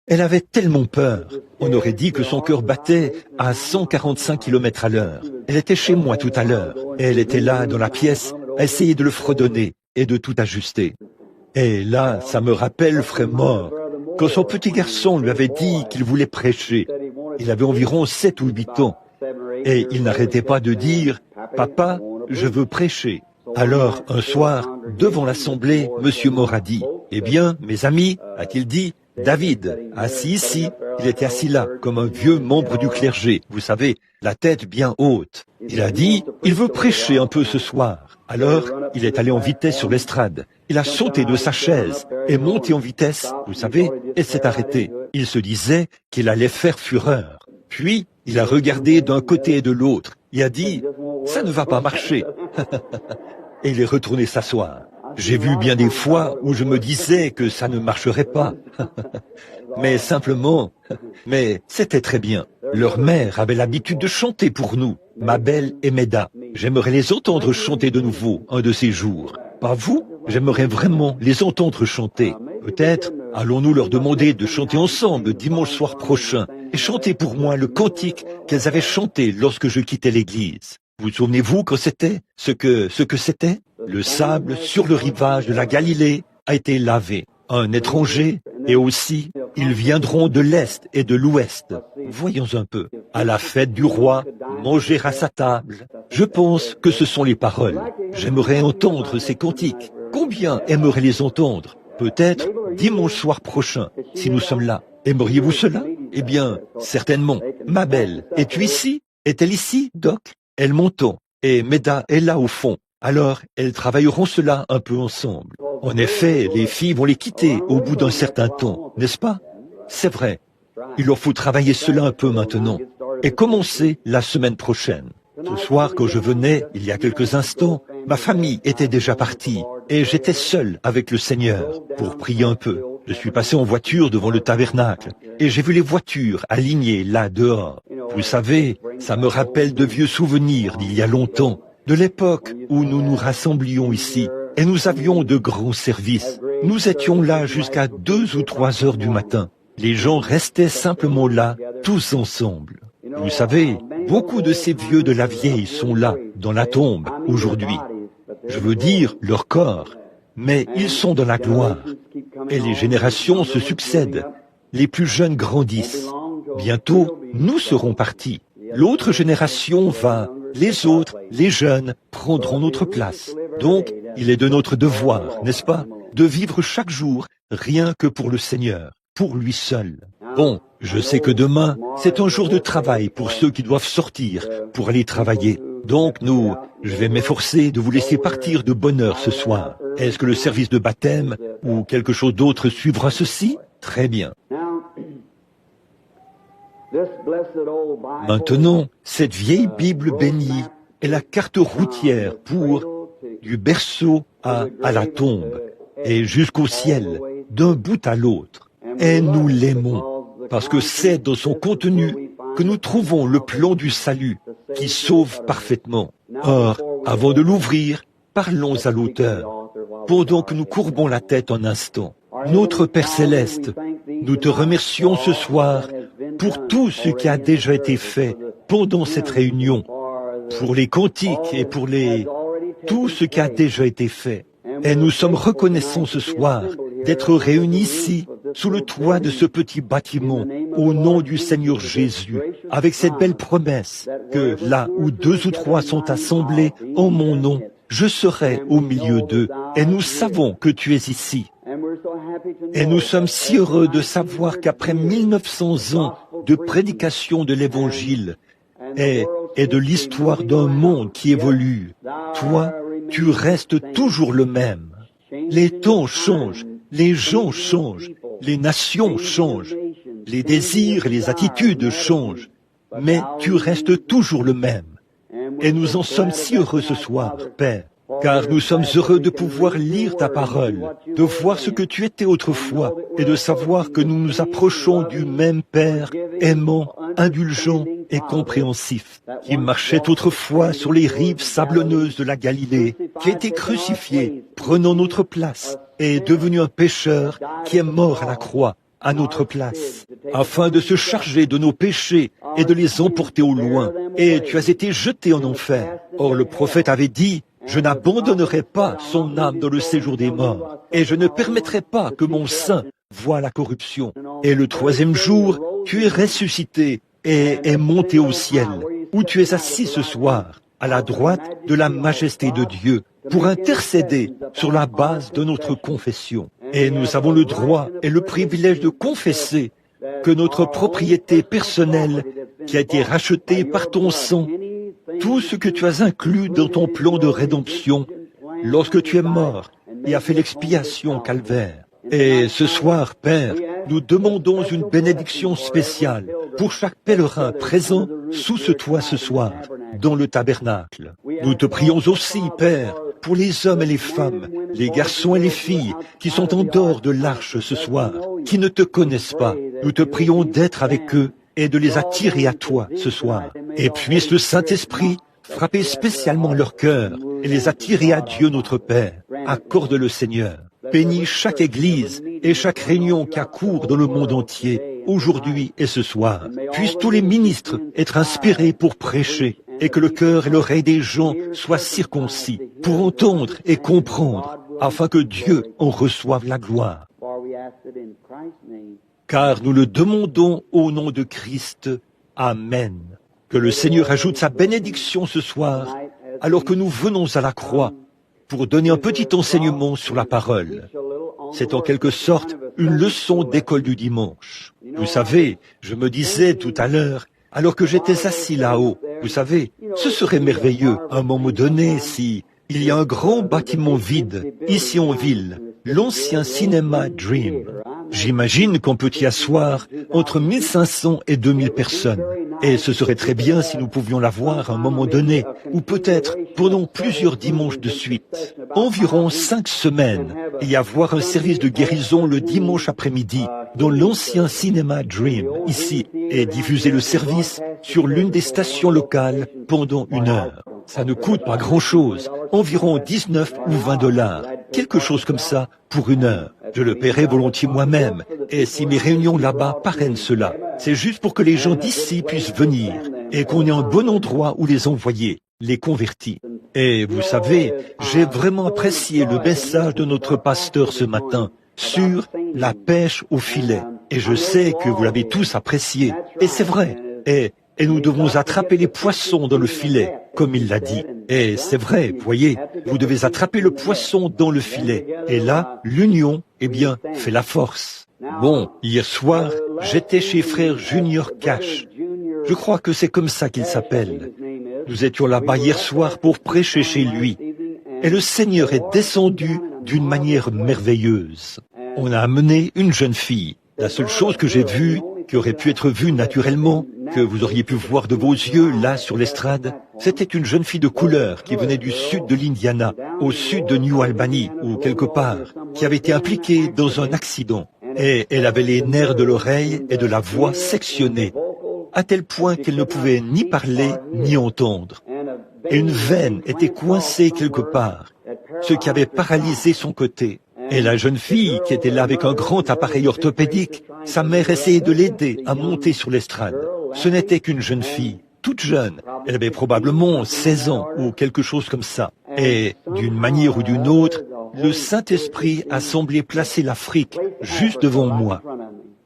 Elle avait tellement peur. On aurait dit que son cœur battait à 145 km à l'heure. Elle était chez moi tout à l'heure, et elle était là, dans la pièce, à essayer de le fredonner et de tout ajuster. Et là, ça me rappelle Frère Mort, quand son petit garçon lui avait dit qu'il voulait prêcher. Il avait environ 7 ou 8 ans, et il n'arrêtait pas de dire « Papa, je veux prêcher ». Alors, un soir, devant l'assemblée, Monsieur Mort a dit « Eh bien, mes amis, a-t-il dit, David, assis ici, il était assis là, comme un vieux membre du clergé, vous savez, la tête bien haute. Il a dit, il veut prêcher un peu ce soir. Alors, il est allé en vitesse sur l'estrade. Il a sauté de sa chaise et monté en vitesse, vous savez, et s'est arrêté. Il se disait qu'il allait faire fureur. Puis, il a regardé d'un côté et de l'autre. Il a dit, ça ne va pas marcher. Et il est retourné s'asseoir. J'ai vu bien des fois où je me disais que ça ne marcherait pas. Mais simplement, mais c'était très bien. Leur mère avait l'habitude de chanter pour nous, Mabel et Meda. J'aimerais les entendre chanter de nouveau un de ces jours. Pas vous? J'aimerais vraiment les entendre chanter. Peut-être allons-nous leur demander de chanter ensemble dimanche soir prochain et chanter pour moi le cantique qu'elles avaient chanté lorsque je quittais l'église. Vous souvenez-vous quand c'était ce que c'était? Le sable sur le rivage de la Galilée a été lavé. Un étranger et aussi ils viendront de l'Est et de l'Ouest. Voyons un peu. À la fête du roi, manger à sa table. Je pense que ce sont les paroles. J'aimerais entendre ces cantiques. Combien aimeraient les entendre? Peut-être dimanche soir prochain, si nous sommes là. Aimeriez-vous cela? Eh bien, certainement. Mabel, es-tu ici? Est-elle ici, Doc? Elle m'entend. Et Meda est là au fond. Alors, elles travailleront cela un peu ensemble. En effet, les filles vont les quitter au bout d'un certain temps, n'est-ce pas? C'est vrai. Il leur faut travailler cela un peu maintenant et commencer la semaine prochaine. Ce soir, quand je venais, il y a quelques instants, ma famille était déjà partie et j'étais seul avec le Seigneur pour prier un peu. Je suis passé en voiture devant le tabernacle et j'ai vu les voitures alignées là dehors. Vous savez, ça me rappelle de vieux souvenirs d'il y a longtemps, de l'époque où nous nous rassemblions ici et nous avions de grands services. Nous étions là jusqu'à 2 ou 3 heures du matin. Les gens restaient simplement là, tous ensemble. Vous savez, beaucoup de ces vieux de la vieille sont là, dans la tombe, aujourd'hui. Je veux dire, leur corps. Mais ils sont dans la gloire. Et les générations se succèdent. Les plus jeunes grandissent. Bientôt, nous serons partis. L'autre génération va. Les autres, les jeunes, prendront notre place. Donc, il est de notre devoir, n'est-ce pas, de vivre chaque jour rien que pour le Seigneur, pour lui seul. Bon, je sais que demain, c'est un jour de travail pour ceux qui doivent sortir pour aller travailler. Donc je vais m'efforcer de vous laisser partir de bonne heure ce soir. Est-ce que le service de baptême ou quelque chose d'autre suivra ceci? Très bien. Maintenant, cette vieille Bible bénie est la carte routière pour du berceau à la tombe et jusqu'au ciel, d'un bout à l'autre. Et nous l'aimons, parce que c'est dans son contenu que nous trouvons le plan du salut qui sauve parfaitement. Or, avant de l'ouvrir, parlons à l'auteur, pendant que nous courbons la tête un instant. Notre Père Céleste, nous te remercions ce soir pour tout ce qui a déjà été fait pendant cette réunion, pour les cantiques et pour tout ce qui a déjà été fait. Et nous sommes reconnaissants ce soir d'être réunis ici, sous le toit de ce petit bâtiment, au nom du Seigneur Jésus, avec cette belle promesse que là où 2 ou 3 sont assemblés en mon nom, je serai au milieu d'eux. Et nous savons que tu es ici. Et nous sommes si heureux de savoir qu'après 1900 ans de prédication de l'Évangile et de l'histoire d'un monde qui évolue, toi, tu restes toujours le même. Les temps changent, les gens changent, les nations changent, les désirs et les attitudes changent, mais tu restes toujours le même. Et nous en sommes si heureux ce soir, Père, car nous sommes heureux de pouvoir lire ta parole, de voir ce que tu étais autrefois et de savoir que nous nous approchons du même Père aimant, indulgent et compréhensif, qui marchait autrefois sur les rives sablonneuses de la Galilée, qui a été crucifié, prenant notre place, et est devenu un pécheur qui est mort à la croix, à notre place, afin de se charger de nos péchés et de les emporter au loin. Et tu as été jeté en enfer. Or le prophète avait dit, je n'abandonnerai pas son âme dans le séjour des morts, et je ne permettrai pas que mon sein voie la corruption. Et le troisième jour, tu es ressuscité et est monté au ciel, où tu es assis ce soir, à la droite de la majesté de Dieu, pour intercéder sur la base de notre confession. Et nous avons le droit et le privilège de confesser que notre propriété personnelle, qui a été rachetée par ton sang, tout ce que tu as inclus dans ton plan de rédemption, lorsque tu es mort et as fait l'expiation au calvaire. Et ce soir, Père, nous demandons une bénédiction spéciale pour chaque pèlerin présent sous ce toit ce soir, dans le tabernacle. Nous te prions aussi, Père, pour les hommes et les femmes, les garçons et les filles qui sont en dehors de l'arche ce soir, qui ne te connaissent pas. Nous te prions d'être avec eux et de les attirer à toi ce soir. Et puisse le Saint-Esprit frapper spécialement leur cœur et les attirer à Dieu notre Père. Accorde-le, Seigneur. Bénis chaque église et chaque réunion qui accourt dans le monde entier, aujourd'hui et ce soir. Puissent tous les ministres être inspirés pour prêcher et que le cœur et l'oreille des gens soient circoncis pour entendre et comprendre, afin que Dieu en reçoive la gloire. Car nous le demandons au nom de Christ. Amen. Que le Seigneur ajoute sa bénédiction ce soir, alors que nous venons à la croix, pour donner un petit enseignement sur la parole. C'est en quelque sorte une leçon d'école du dimanche. Vous savez, je me disais tout à l'heure, alors que j'étais assis là-haut, vous savez, ce serait merveilleux, à un moment donné, si il y a un grand bâtiment vide, ici en ville, l'ancien cinéma Dream. J'imagine qu'on peut y asseoir entre 1500 et 2000 personnes. Et ce serait très bien si nous pouvions la voir à un moment donné, ou peut-être pendant plusieurs dimanches de suite, environ 5 semaines, et y avoir un service de guérison le dimanche après-midi dans l'ancien cinéma Dream, ici, et diffuser le service sur l'une des stations locales pendant 1 heure. Ça ne coûte pas grand-chose, environ 19 ou 20 $, quelque chose comme ça pour 1 heure. Je le paierai volontiers moi-même, et si mes réunions là-bas parrainent cela, c'est juste pour que les gens d'ici puissent venir, et qu'on ait un bon endroit où les envoyer, les convertis. Et vous savez, j'ai vraiment apprécié le message de notre pasteur ce matin sur la pêche au filet. Et je sais que vous l'avez tous apprécié, et c'est vrai. Et nous devons attraper les poissons dans le filet, comme il l'a dit. Et c'est vrai, voyez, vous devez attraper le poisson dans le filet. Et là, l'union, eh bien, fait la force. Bon, hier soir, j'étais chez frère Junior Cash. Je crois que c'est comme ça qu'il s'appelle. Nous étions là-bas hier soir pour prêcher chez lui. Et le Seigneur est descendu d'une manière merveilleuse. On a amené une jeune fille. La seule chose que j'ai vue, qui aurait pu être vue naturellement, que vous auriez pu voir de vos yeux là sur l'estrade, c'était une jeune fille de couleur qui venait du sud de l'Indiana, au sud de New Albany, ou quelque part, qui avait été impliquée dans un accident. Et elle avait les nerfs de l'oreille et de la voix sectionnés, à tel point qu'elle ne pouvait ni parler ni entendre. Et une veine était coincée quelque part, ce qui avait paralysé son côté. Et la jeune fille qui était là avec un grand appareil orthopédique, sa mère essayait de l'aider à monter sur l'estrade. Ce n'était qu'une jeune fille, toute jeune. Elle avait probablement 16 ans ou quelque chose comme ça. Et d'une manière ou d'une autre, le Saint-Esprit a semblé placer l'Afrique juste devant moi.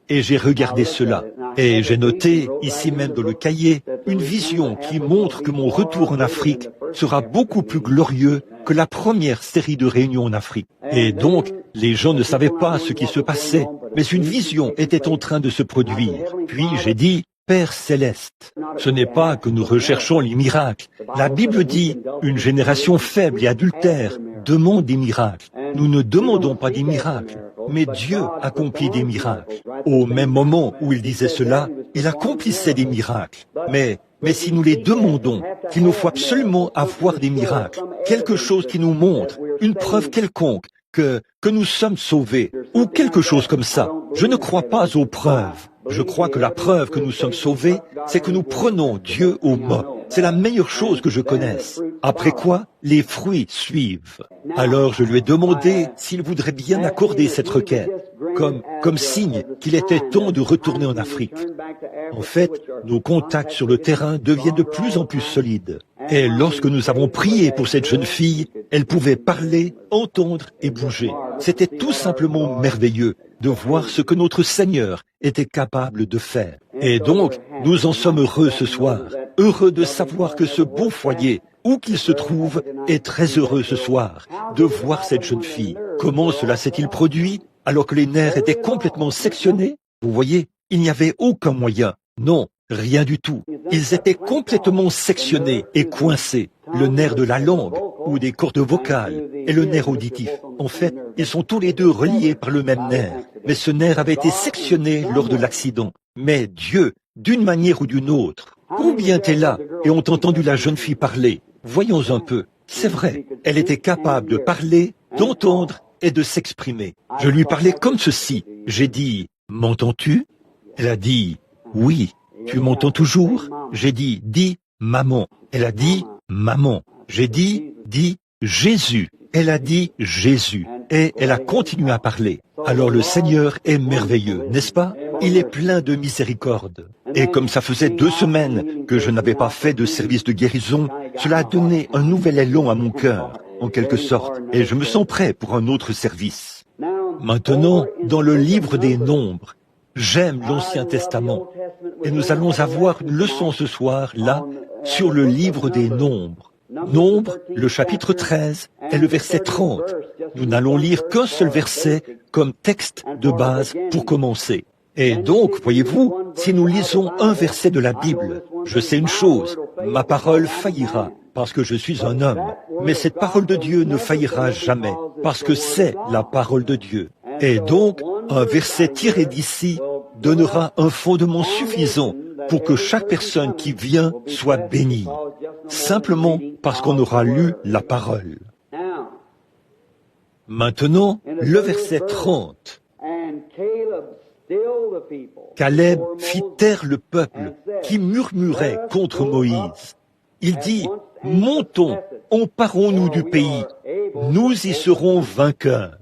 Et j'ai regardé cela. Et j'ai noté, ici même dans le cahier, une vision qui montre que mon retour en Afrique sera beaucoup plus glorieux que la première série de réunions en Afrique. Et donc, les gens ne savaient pas ce qui se passait, mais une vision était en train de se produire. Puis j'ai dit, Père céleste, ce n'est pas que nous recherchons les miracles. La Bible dit, une génération faible et adultère demande des miracles. Nous ne demandons pas des miracles, mais Dieu accomplit des miracles. Au même moment où il disait cela, il accomplissait des miracles. Mais si nous les demandons, qu'il nous faut absolument avoir des miracles, quelque chose qui nous montre, une preuve quelconque, que nous sommes sauvés, ou quelque chose comme ça. Je ne crois pas aux preuves. Je crois que la preuve que nous sommes sauvés, c'est que nous prenons Dieu au mot. C'est la meilleure chose que je connaisse. Après quoi, les fruits suivent. Alors je lui ai demandé s'il voudrait bien accorder cette requête. comme signe qu'il était temps de retourner en Afrique. En fait, nos contacts sur le terrain deviennent de plus en plus solides. Et lorsque nous avons prié pour cette jeune fille, elle pouvait parler, entendre et bouger. C'était tout simplement merveilleux de voir ce que notre Seigneur était capable de faire. Et donc, nous en sommes heureux ce soir, heureux de savoir que ce beau foyer, où qu'il se trouve, est très heureux ce soir de voir cette jeune fille. Comment cela s'est-il produit alors que les nerfs étaient complètement sectionnés? Vous voyez, il n'y avait aucun moyen. Non, rien du tout. Ils étaient complètement sectionnés et coincés. Le nerf de la langue ou des cordes vocales et le nerf auditif. En fait, ils sont tous les deux reliés par le même nerf. Mais ce nerf avait été sectionné lors de l'accident. Mais Dieu, d'une manière ou d'une autre, combien t'es là et ont entendu la jeune fille parler? Voyons un peu. C'est vrai, elle était capable de parler, d'entendre et de s'exprimer. Je lui parlais comme ceci. J'ai dit, « M'entends-tu » Elle a dit, « Oui. » « Tu m'entends toujours » J'ai dit, « Dis, maman ». Elle a dit, « Maman ». J'ai dit, « Dis, Jésus ». Elle a dit, « Jésus ». Et elle a continué à parler. Alors le Seigneur est merveilleux, n'est-ce pas? Il est plein de miséricorde. Et comme ça faisait 2 semaines que je n'avais pas fait de service de guérison, cela a donné un nouvel élan à mon cœur, en quelque sorte, et je me sens prêt pour un autre service. Maintenant, dans le livre des Nombres, j'aime l'Ancien Testament. Et nous allons avoir une leçon ce soir, là, sur le livre des Nombres. Nombre, le chapitre 13 et le verset 30. Nous n'allons lire qu'un seul verset comme texte de base pour commencer. Et donc, voyez-vous, si nous lisons un verset de la Bible, je sais une chose, ma parole faillira, parce que je suis un homme. Mais cette parole de Dieu ne faillira jamais, parce que c'est la parole de Dieu. Et donc, un verset tiré d'ici donnera un fondement suffisant pour que chaque personne qui vient soit bénie, simplement parce qu'on aura lu la parole. Maintenant, le verset 30. Caleb fit taire le peuple qui murmurait contre Moïse. Il dit, « Montons, emparons-nous du pays, nous y serons vainqueurs. »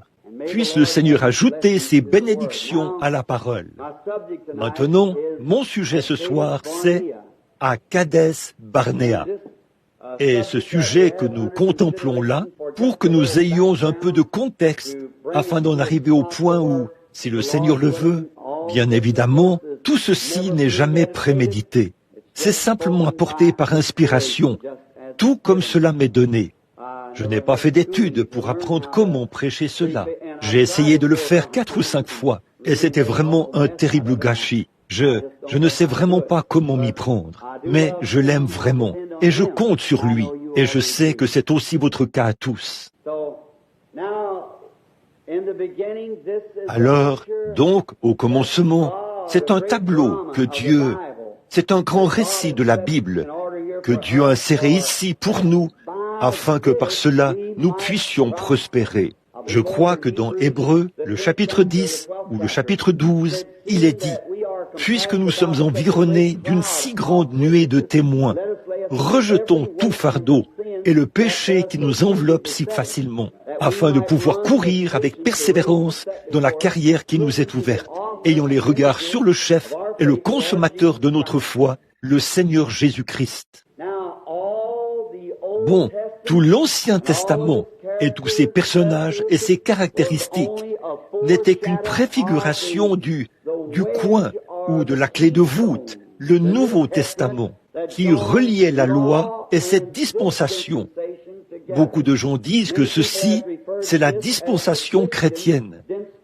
Puisse le Seigneur ajouter ses bénédictions à la parole. Maintenant, mon sujet ce soir, c'est à Kadès Barnéa. Et ce sujet que nous contemplons là, pour que nous ayons un peu de contexte, afin d'en arriver au point où, si le Seigneur le veut, bien évidemment, tout ceci n'est jamais prémédité. C'est simplement apporté par inspiration, tout comme cela m'est donné. Je n'ai pas fait d'études pour apprendre comment prêcher cela. J'ai essayé de le faire 4 ou 5 fois, et c'était vraiment un terrible gâchis. Je ne sais vraiment pas comment m'y prendre, mais je l'aime vraiment, et je compte sur lui, et je sais que c'est aussi votre cas à tous. Alors, donc, au commencement, c'est un tableau que Dieu, c'est un grand récit de la Bible, que Dieu a inséré ici pour nous, afin que par cela, nous puissions prospérer. Je crois que dans Hébreux, le chapitre 10 ou le chapitre 12, il est dit, « Puisque nous sommes environnés d'une si grande nuée de témoins, rejetons tout fardeau et le péché qui nous enveloppe si facilement, afin de pouvoir courir avec persévérance dans la carrière qui nous est ouverte, ayant les regards sur le chef et le consommateur de notre foi, le Seigneur Jésus-Christ. » Bon, tout l'Ancien Testament et tous ses personnages et ses caractéristiques n'étaient qu'une préfiguration du coin ou de la clé de voûte, le Nouveau Testament, qui reliait la loi et cette dispensation. Beaucoup de gens disent que ceci, c'est la dispensation chrétienne,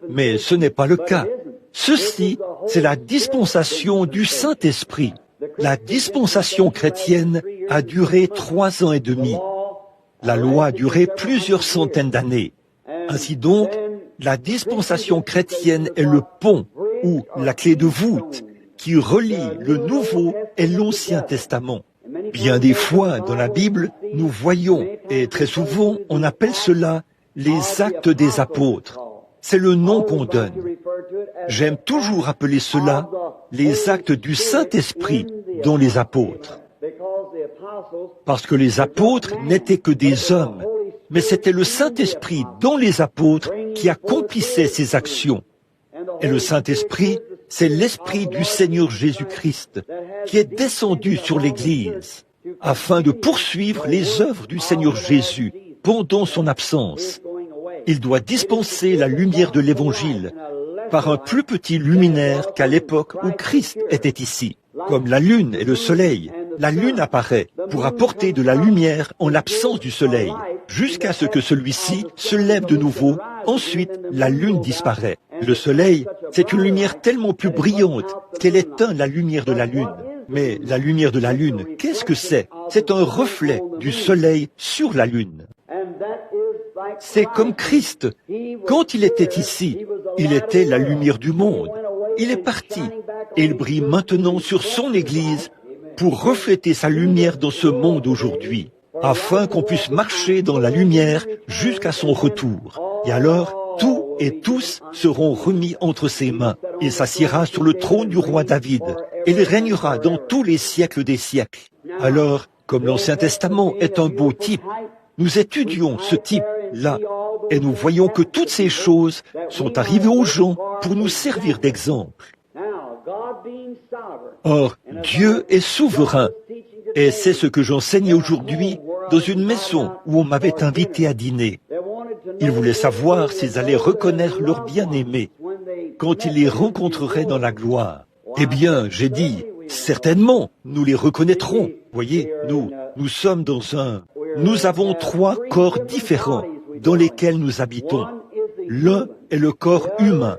mais ce n'est pas le cas. Ceci, c'est la dispensation du Saint-Esprit. La dispensation chrétienne a duré 3 ans et demi. La loi a duré plusieurs centaines d'années. Ainsi donc, la dispensation chrétienne est le pont ou la clé de voûte qui relie le Nouveau et l'Ancien Testament. Bien des fois, dans la Bible, nous voyons, et très souvent, on appelle cela les actes des apôtres. C'est le nom qu'on donne. J'aime toujours appeler cela les actes du Saint-Esprit dans les apôtres. Parce que les apôtres n'étaient que des hommes, mais c'était le Saint-Esprit dans les apôtres qui accomplissait ces actions. Et le Saint-Esprit, c'est l'Esprit du Seigneur Jésus-Christ qui est descendu sur l'Église afin de poursuivre les œuvres du Seigneur Jésus pendant son absence. Il doit dispenser la lumière de l'Évangile par un plus petit luminaire qu'à l'époque où Christ était ici. Comme la lune et le soleil, la lune apparaît pour apporter de la lumière en l'absence du soleil, jusqu'à ce que celui-ci se lève de nouveau. Ensuite, la lune disparaît. Le soleil, c'est une lumière tellement plus brillante qu'elle éteint la lumière de la lune. Mais la lumière de la lune, qu'est-ce que c'est? C'est un reflet du soleil sur la lune. C'est comme Christ. Quand il était ici, il était la lumière du monde. Il est parti et il brille maintenant sur son Église pour refléter sa lumière dans ce monde aujourd'hui, afin qu'on puisse marcher dans la lumière jusqu'à son retour. Et alors, tout et tous seront remis entre ses mains. Il s'assiera sur le trône du roi David. Et il régnera dans tous les siècles des siècles. Alors, comme l'Ancien Testament est un beau type, nous étudions ce type-là et nous voyons que toutes ces choses sont arrivées aux gens pour nous servir d'exemple. Or, Dieu est souverain et c'est ce que j'enseigne aujourd'hui dans une maison où on m'avait invité à dîner. Ils voulaient savoir s'ils allaient reconnaître leur bien-aimé quand ils les rencontreraient dans la gloire. Eh bien, j'ai dit, certainement, nous les reconnaîtrons. Voyez, nous sommes nous avons 3 corps différents dans lesquels nous habitons. L'un est le corps humain,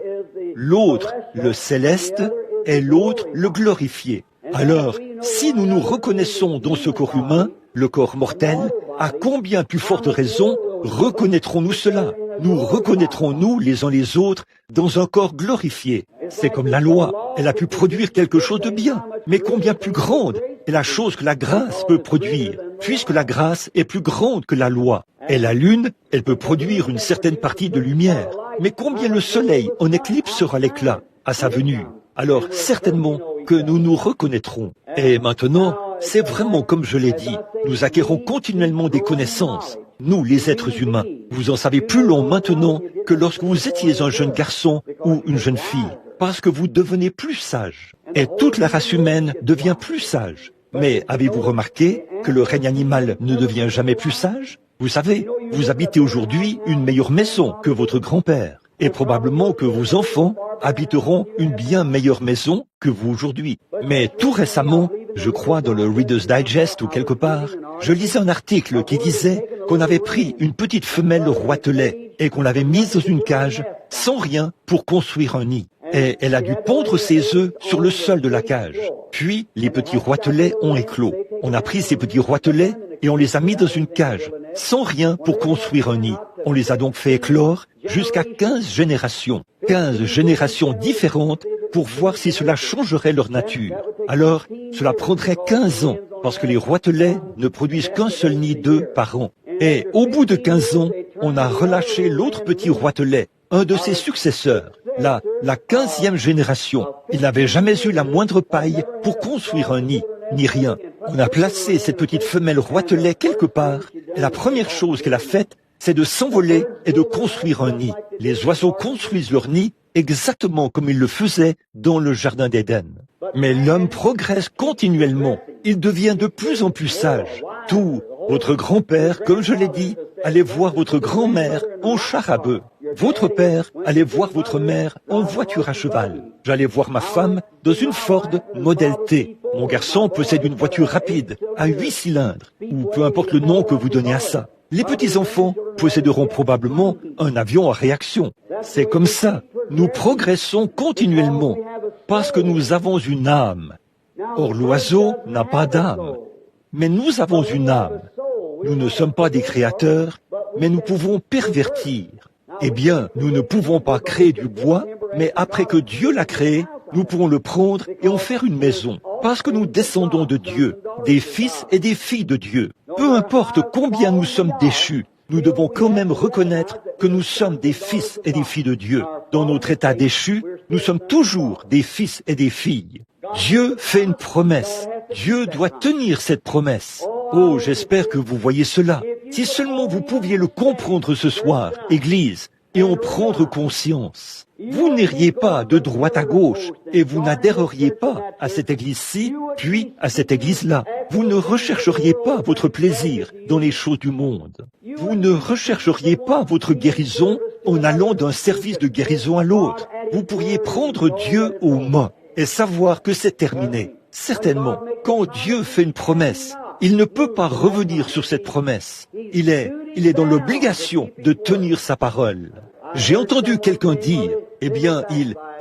l'autre le céleste et l'autre le glorifié. Alors, si nous nous reconnaissons dans ce corps humain, le corps mortel, à combien plus forte raison reconnaîtrons-nous cela? Nous reconnaîtrons-nous les uns les autres dans un corps glorifié. C'est comme la loi, elle a pu produire quelque chose de bien, mais combien plus grande est la chose que la grâce peut produire, puisque la grâce est plus grande que la loi. Et la lune, elle peut produire une certaine partie de lumière, mais combien le soleil en éclipsera l'éclat à sa venue. Alors certainement que nous nous reconnaîtrons. Et maintenant, c'est vraiment comme je l'ai dit, nous acquérons continuellement des connaissances. Nous, les êtres humains, vous en savez plus long maintenant que lorsque vous étiez un jeune garçon ou une jeune fille, parce que vous devenez plus sage. Et toute la race humaine devient plus sage. Mais avez-vous remarqué que le règne animal ne devient jamais plus sage? Vous savez, vous habitez aujourd'hui une meilleure maison que votre grand-père. Et probablement que vos enfants habiteront une bien meilleure maison que vous aujourd'hui. Mais tout récemment, je crois dans le Reader's Digest ou quelque part, je lisais un article qui disait qu'on avait pris une petite femelle roitelet et qu'on l'avait mise dans une cage sans rien pour construire un nid. Et elle a dû pondre ses œufs sur le sol de la cage. Puis, les petits roitelets ont éclos. On a pris ces petits roitelets et on les a mis dans une cage, sans rien pour construire un nid. On les a donc fait éclore jusqu'à 15 générations. 15 générations différentes pour voir si cela changerait leur nature. Alors, cela prendrait 15 ans, parce que les roitelets ne produisent qu'un seul nid d'œufs par an. Et au bout de 15 ans, on a relâché l'autre petit roitelet, un de ses successeurs. La 15e génération. Il n'avait jamais eu la moindre paille pour construire un nid, ni rien. On a placé cette petite femelle roitelet quelque part, et la première chose qu'elle a faite, c'est de s'envoler et de construire un nid. Les oiseaux construisent leur nid exactement comme ils le faisaient dans le jardin d'Éden. Mais l'homme progresse continuellement. Il devient de plus en plus sage. Tout, votre grand-père, comme je l'ai dit, allait voir votre grand-mère en char à bœuf. Votre père allait voir votre mère en voiture à cheval. J'allais voir ma femme dans une Ford Model T. Mon garçon possède une voiture rapide, à 8 cylindres, ou peu importe le nom que vous donnez à ça. Les petits-enfants posséderont probablement un avion à réaction. C'est comme ça. Nous progressons continuellement, parce que nous avons une âme. Or, l'oiseau n'a pas d'âme. Mais nous avons une âme. Nous ne sommes pas des créateurs, mais nous pouvons pervertir. Eh bien, nous ne pouvons pas créer du bois, mais après que Dieu l'a créé, nous pourrons le prendre et en faire une maison. Parce que nous descendons de Dieu, des fils et des filles de Dieu. Peu importe combien nous sommes déchus, nous devons quand même reconnaître que nous sommes des fils et des filles de Dieu. Dans notre état déchu, nous sommes toujours des fils et des filles. Dieu fait une promesse. Dieu doit tenir cette promesse. Oh, j'espère que vous voyez cela. Si seulement vous pouviez le comprendre ce soir, Église, et en prendre conscience. Vous n'iriez pas de droite à gauche et vous n'adhéreriez pas à cette église-ci, puis à cette église-là. Vous ne rechercheriez pas votre plaisir dans les choses du monde. Vous ne rechercheriez pas votre guérison en allant d'un service de guérison à l'autre. Vous pourriez prendre Dieu au mot et savoir que c'est terminé. Certainement, quand Dieu fait une promesse, il ne peut pas revenir sur cette promesse. Il est dans l'obligation de tenir sa parole. J'ai entendu quelqu'un dire, eh bien,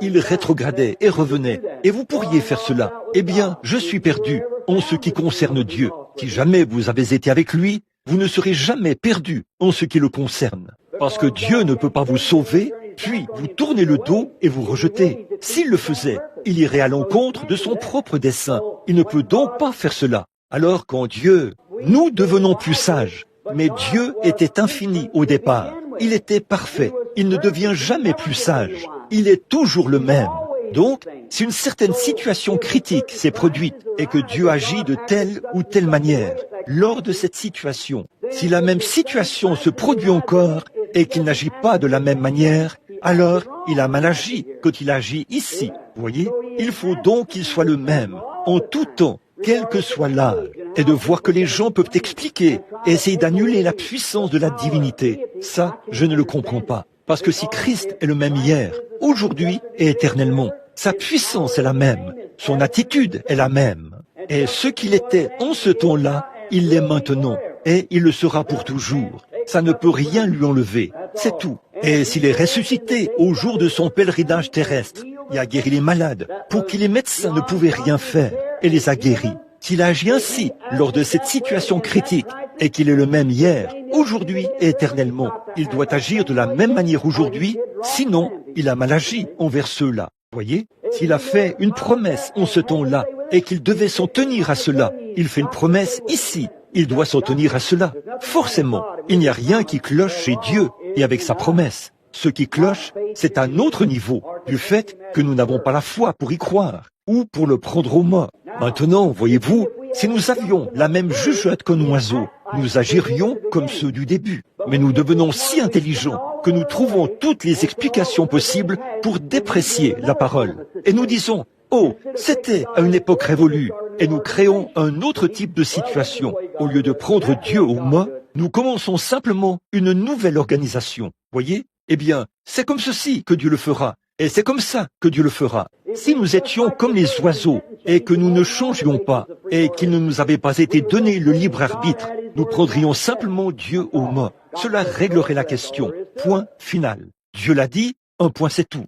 il rétrogradait et revenait, et vous pourriez faire cela. Eh bien, je suis perdu en ce qui concerne Dieu. Si jamais vous avez été avec lui, vous ne serez jamais perdu en ce qui le concerne. Parce que Dieu ne peut pas vous sauver, puis vous tournez le dos et vous rejetez. S'il le faisait, il irait à l'encontre de son propre dessein. Il ne peut donc pas faire cela. Alors quand Dieu, nous devenons plus sages, mais Dieu était infini au départ. Il était parfait. Il ne devient jamais plus sage. Il est toujours le même. Donc, si une certaine situation critique s'est produite et que Dieu agit de telle ou telle manière, lors de cette situation, si la même situation se produit encore et qu'il n'agit pas de la même manière, alors il a mal agi quand il agit ici. Vous voyez, il faut donc qu'il soit le même, en tout temps, quel que soit l'âge, et de voir que les gens peuvent expliquer et essayer d'annuler la puissance de la divinité. Ça, je ne le comprends pas. Parce que si Christ est le même hier, aujourd'hui et éternellement, sa puissance est la même, son attitude est la même. Et ce qu'il était en ce temps-là, il l'est maintenant, et il le sera pour toujours. Ça ne peut rien lui enlever, c'est tout. Et s'il est ressuscité au jour de son pèlerinage terrestre, il a guéri les malades, pour qui les médecins ne pouvaient rien faire, et les a guéris. S'il a agi ainsi lors de cette situation critique, et qu'il est le même hier, aujourd'hui et éternellement, il doit agir de la même manière aujourd'hui, sinon il a mal agi envers ceux-là. Voyez, s'il a fait une promesse en ce temps-là, et qu'il devait s'en tenir à cela, il fait une promesse ici, il doit s'en tenir à cela. Forcément, il n'y a rien qui cloche chez Dieu et avec sa promesse. Ce qui cloche, c'est un autre niveau, du fait que nous n'avons pas la foi pour y croire, ou pour le prendre au mot. Maintenant, voyez-vous, si nous avions la même jugeote qu'un oiseau, nous agirions comme ceux du début. Mais nous devenons si intelligents que nous trouvons toutes les explications possibles pour déprécier la parole. Et nous disons, oh, c'était à une époque révolue. Et nous créons un autre type de situation. Au lieu de prendre Dieu au mot, nous commençons simplement une nouvelle organisation. Voyez? Eh bien, c'est comme ceci que Dieu le fera. Et c'est comme ça que Dieu le fera. Si nous étions comme les oiseaux et que nous ne changions pas et qu'il ne nous avait pas été donné le libre arbitre, nous prendrions simplement Dieu au mot. Cela réglerait la question. Point final. Dieu l'a dit, un point c'est tout.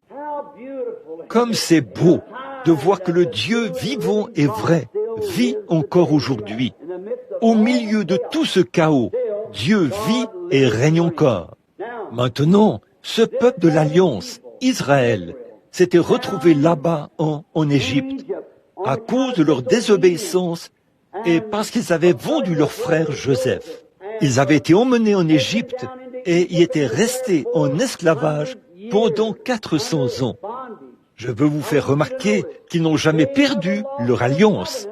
Comme c'est beau de voir que le Dieu vivant et vrai vit encore aujourd'hui. Au milieu de tout ce chaos, Dieu vit et règne encore. Maintenant, ce peuple de l'Alliance, Israël, s'était retrouvé là-bas en Égypte à cause de leur désobéissance et parce qu'ils avaient vendu leur frère Joseph. Ils avaient été emmenés en Égypte et y étaient restés en esclavage pendant 400 ans. Je veux vous faire remarquer qu'ils n'ont jamais perdu leur alliance.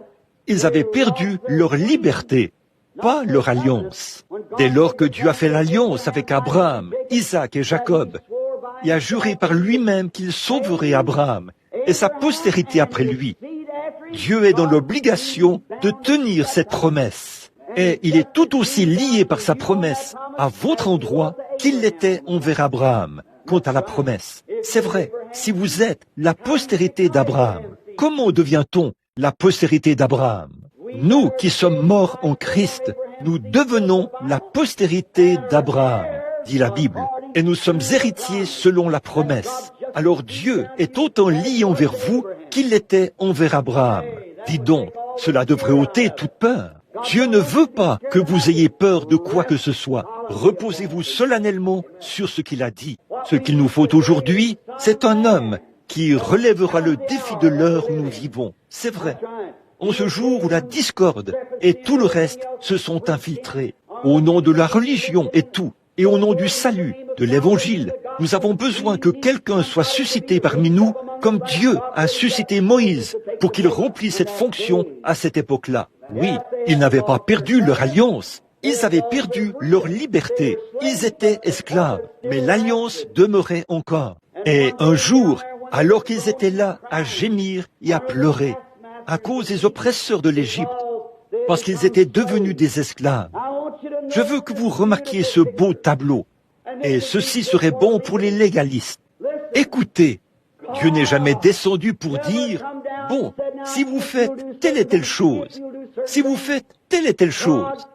Ils avaient perdu leur liberté, pas leur alliance. Dès lors que Dieu a fait l'alliance avec Abraham, Isaac et Jacob, et a juré par lui-même qu'il sauverait Abraham et sa postérité après lui, Dieu est dans l'obligation de tenir cette promesse. Et il est tout aussi lié par sa promesse à votre endroit qu'il l'était envers Abraham. Quant à la promesse, c'est vrai, si vous êtes la postérité d'Abraham, comment devient-on la postérité d'Abraham? Nous qui sommes morts en Christ, nous devenons la postérité d'Abraham, dit la Bible, et nous sommes héritiers selon la promesse. Alors Dieu est autant lié envers vous qu'il l'était envers Abraham. Dis donc, cela devrait ôter toute peur. Dieu ne veut pas que vous ayez peur de quoi que ce soit. Reposez-vous solennellement sur ce qu'il a dit. Ce qu'il nous faut aujourd'hui, c'est un homme qui relèvera le défi de l'heure où nous vivons. C'est vrai. En ce jour où la discorde et tout le reste se sont infiltrés, au nom de la religion et tout, et au nom du salut, de l'évangile, nous avons besoin que quelqu'un soit suscité parmi nous, comme Dieu a suscité Moïse, pour qu'il remplisse cette fonction à cette époque-là. Oui, ils n'avaient pas perdu leur alliance, Ils avaient perdu leur liberté. Ils étaient esclaves. Mais l'alliance demeurait encore. Et un jour, alors qu'ils étaient là à gémir et à pleurer, à cause des oppresseurs de l'Égypte, parce qu'ils étaient devenus des esclaves, je veux que vous remarquiez ce beau tableau. Et ceci serait bon pour les légalistes. Écoutez, Dieu n'est jamais descendu pour dire, bon, si vous faites telle et telle chose, si vous faites telle et telle chose.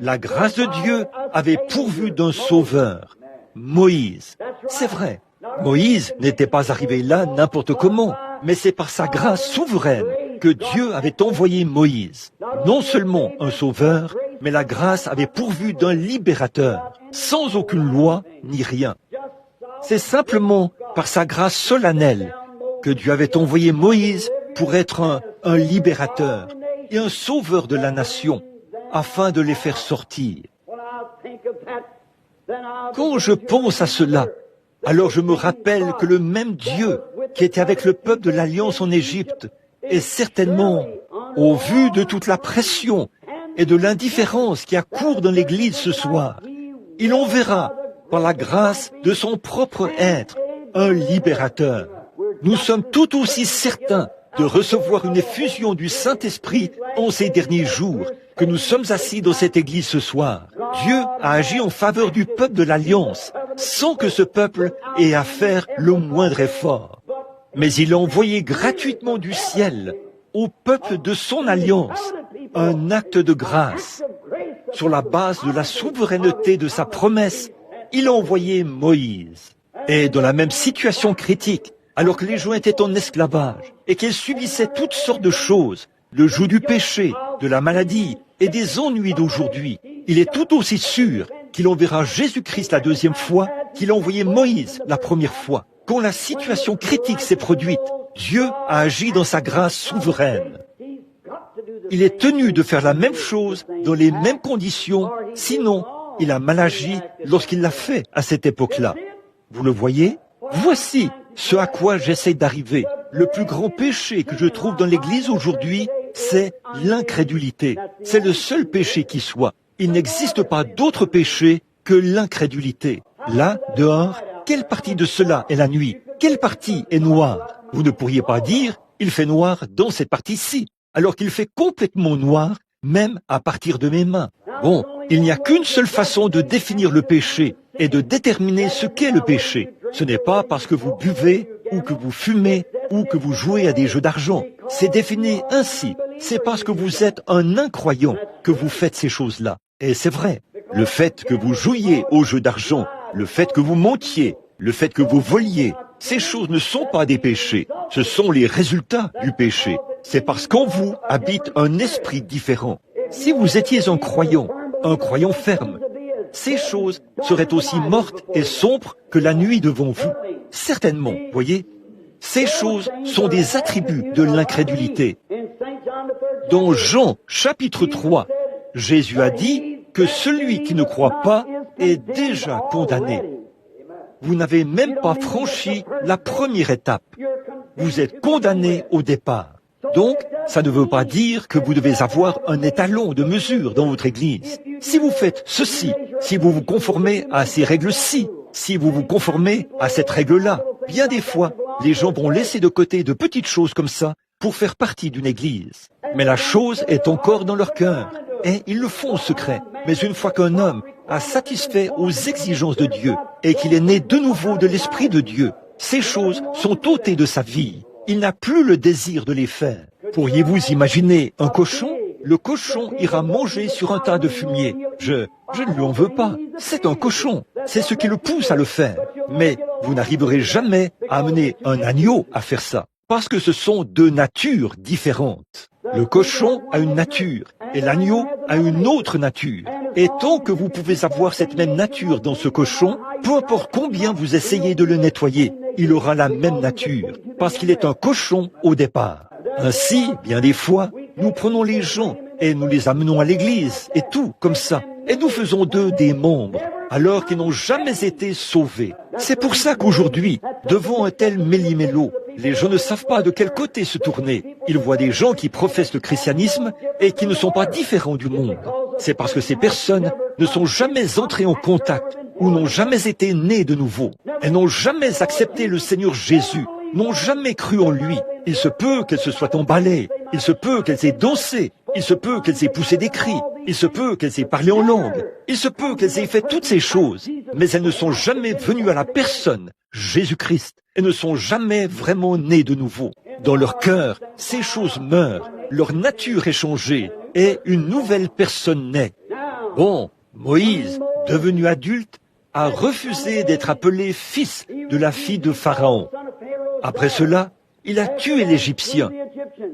La grâce de Dieu avait pourvu d'un sauveur, Moïse. C'est vrai, Moïse n'était pas arrivé là n'importe comment, mais c'est par sa grâce souveraine que Dieu avait envoyé Moïse. Non seulement un sauveur, mais la grâce avait pourvu d'un libérateur, sans aucune loi ni rien. C'est simplement par sa grâce solennelle que Dieu avait envoyé Moïse pour être un libérateur et un sauveur de la nation, afin de les faire sortir. Quand je pense à cela, alors je me rappelle que le même Dieu qui était avec le peuple de l'Alliance en Égypte est certainement, au vu de toute la pression et de l'indifférence qui accourt dans l'Église ce soir, il enverra, par la grâce de son propre être, un libérateur. Nous sommes tout aussi certains de recevoir une effusion du Saint-Esprit en ces derniers jours que nous sommes assis dans cette église ce soir. Dieu a agi en faveur du peuple de l'Alliance sans que ce peuple ait à faire le moindre effort. Mais il a envoyé gratuitement du ciel au peuple de son Alliance un acte de grâce. Sur la base de la souveraineté de sa promesse, il a envoyé Moïse. Et dans la même situation critique, alors que les gens étaient en esclavage et qu'ils subissaient toutes sortes de choses, le joug du péché, de la maladie et des ennuis d'aujourd'hui, il est tout aussi sûr qu'il enverra Jésus-Christ la deuxième fois qu'il a envoyé Moïse la première fois. Quand la situation critique s'est produite, Dieu a agi dans sa grâce souveraine. Il est tenu de faire la même chose dans les mêmes conditions, sinon il a mal agi lorsqu'il l'a fait à cette époque-là. Vous le voyez? Voici ce à quoi j'essaie d'arriver. Le plus grand péché que je trouve dans l'Église aujourd'hui, c'est l'incrédulité. C'est le seul péché qui soit. Il n'existe pas d'autre péché que l'incrédulité. Là, dehors, quelle partie de cela est la nuit? Quelle partie est noire? Vous ne pourriez pas dire, il fait noir dans cette partie-ci, alors qu'il fait complètement noir, même à partir de mes mains. Bon, il n'y a qu'une seule façon de définir le péché et de déterminer ce qu'est le péché. Ce n'est pas parce que vous buvez, ou que vous fumez, ou que vous jouez à des jeux d'argent. C'est défini ainsi. C'est parce que vous êtes un incroyant que vous faites ces choses-là. Et c'est vrai. Le fait que vous jouiez aux jeux d'argent, le fait que vous mentiez, le fait que vous voliez, ces choses ne sont pas des péchés. Ce sont les résultats du péché. C'est parce qu'en vous habite un esprit différent. Si vous étiez un croyant ferme, ces choses seraient aussi mortes et sombres que la nuit devant vous. Certainement, voyez, ces choses sont des attributs de l'incrédulité. Dans Jean, chapitre 3, Jésus a dit que celui qui ne croit pas est déjà condamné. Vous n'avez même pas franchi la première étape. Vous êtes condamné au départ. Donc, ça ne veut pas dire que vous devez avoir un étalon de mesure dans votre église. Si vous faites ceci, si vous vous conformez à ces règles-ci, si vous vous conformez à cette règle-là, bien des fois, les gens vont laisser de côté de petites choses comme ça pour faire partie d'une église. Mais la chose est encore dans leur cœur, et ils le font en secret. Mais une fois qu'un homme a satisfait aux exigences de Dieu et qu'il est né de nouveau de l'Esprit de Dieu, ces choses sont ôtées de sa vie. Il n'a plus le désir de les faire. Pourriez-vous imaginer un cochon? Le cochon ira manger sur un tas de fumier. Je ne lui en veux pas. C'est un cochon. C'est ce qui le pousse à le faire. Mais vous n'arriverez jamais à amener un agneau à faire ça. Parce que ce sont deux natures différentes. Le cochon a une nature et l'agneau a une autre nature. Et tant que vous pouvez avoir cette même nature dans ce cochon, peu importe combien vous essayez de le nettoyer, il aura la même nature, parce qu'il est un cochon au départ. Ainsi, bien des fois, nous prenons les gens et nous les amenons à l'église, et tout comme ça, et nous faisons d'eux des membres, alors qu'ils n'ont jamais été sauvés. C'est pour ça qu'aujourd'hui, devant un tel méli-mélo, les gens ne savent pas de quel côté se tourner. Ils voient des gens qui professent le christianisme et qui ne sont pas différents du monde. C'est parce que ces personnes ne sont jamais entrées en contact ou n'ont jamais été nées de nouveau. Elles n'ont jamais accepté le Seigneur Jésus, n'ont jamais cru en lui. Il se peut qu'elles se soient emballées, il se peut qu'elles aient dansé, il se peut qu'elles aient poussé des cris, il se peut qu'elles aient parlé en langue, il se peut qu'elles aient fait toutes ces choses, mais elles ne sont jamais venues à la personne, Jésus-Christ. Elles ne sont jamais vraiment nées de nouveau. Dans leur cœur, ces choses meurent, leur nature est changée et une nouvelle personne naît. Bon, Moïse, devenu adulte, a refusé d'être appelé fils de la fille de Pharaon. Après cela, il a tué l'Égyptien.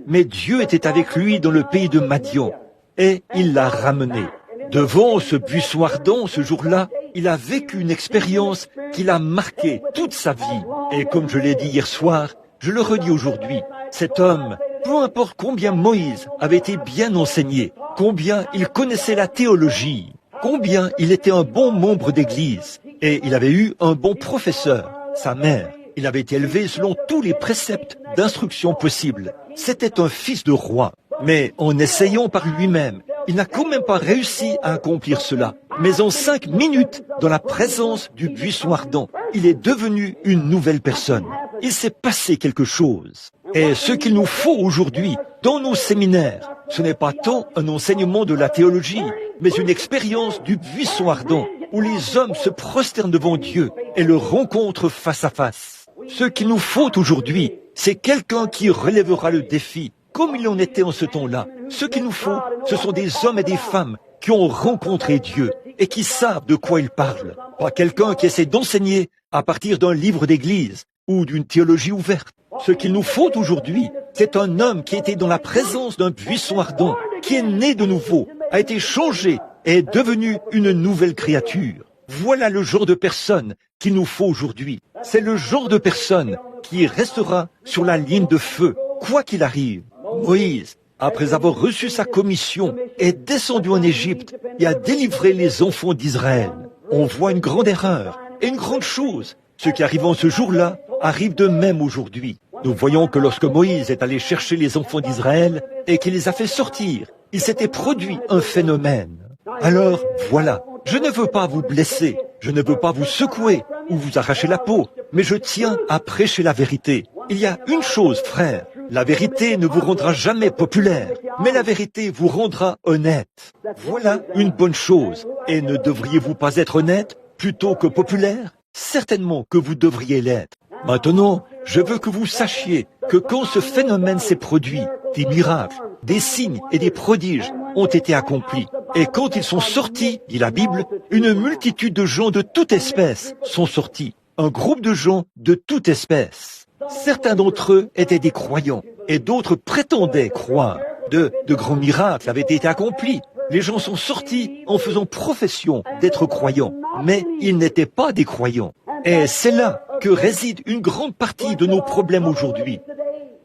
Mais Dieu était avec lui dans le pays de Madian et il l'a ramené. Devant ce buisson ardent, ce jour-là, il a vécu une expérience qui l'a marqué toute sa vie. Et comme je l'ai dit hier soir, je le redis aujourd'hui, cet homme, peu importe combien Moïse avait été bien enseigné, combien il connaissait la théologie, combien il était un bon membre d'église, et il avait eu un bon professeur, sa mère. Il avait été élevé selon tous les préceptes d'instruction possibles. C'était un fils de roi. Mais en essayant par lui-même, il n'a quand même pas réussi à accomplir cela. Mais en 5 minutes, dans la présence du buisson ardent, il est devenu une nouvelle personne. Il s'est passé quelque chose. Et ce qu'il nous faut aujourd'hui, dans nos séminaires, ce n'est pas tant un enseignement de la théologie, mais une expérience du buisson ardent, où les hommes se prosternent devant Dieu et le rencontrent face à face. Ce qu'il nous faut aujourd'hui, c'est quelqu'un qui relèvera le défi, comme il en était en ce temps-là. Ce qu'il nous faut, ce sont des hommes et des femmes qui ont rencontré Dieu et qui savent de quoi ils parlent. Pas quelqu'un qui essaie d'enseigner à partir d'un livre d'église ou d'une théologie ouverte. Ce qu'il nous faut aujourd'hui, c'est un homme qui était dans la présence d'un buisson ardent, qui est né de nouveau, a été changé et est devenu une nouvelle créature. Voilà le genre de personne qu'il nous faut aujourd'hui. C'est le genre de personne qui restera sur la ligne de feu, quoi qu'il arrive. Moïse, après avoir reçu sa commission, est descendu en Égypte et a délivré les enfants d'Israël. On voit une grande erreur et une grande chose. Ce qui arrive en ce jour-là arrive de même aujourd'hui. Nous voyons que lorsque Moïse est allé chercher les enfants d'Israël et qu'il les a fait sortir, il s'était produit un phénomène. Alors, voilà, je ne veux pas vous blesser, je ne veux pas vous secouer ou vous arracher la peau, mais je tiens à prêcher la vérité. Il y a une chose, frère, la vérité ne vous rendra jamais populaire, mais la vérité vous rendra honnête. Voilà une bonne chose. Et ne devriez-vous pas être honnête plutôt que populaire? Certainement que vous devriez l'être. Maintenant, je veux que vous sachiez que quand ce phénomène s'est produit, des miracles, des signes et des prodiges ont été accomplis. Et quand ils sont sortis, dit la Bible, une multitude de gens de toute espèce sont sortis. Un groupe de gens de toute espèce. Certains d'entre eux étaient des croyants et d'autres prétendaient croire. De grands miracles avaient été accomplis. Les gens sont sortis en faisant profession d'être croyants, mais ils n'étaient pas des croyants. Et c'est là que réside une grande partie de nos problèmes aujourd'hui.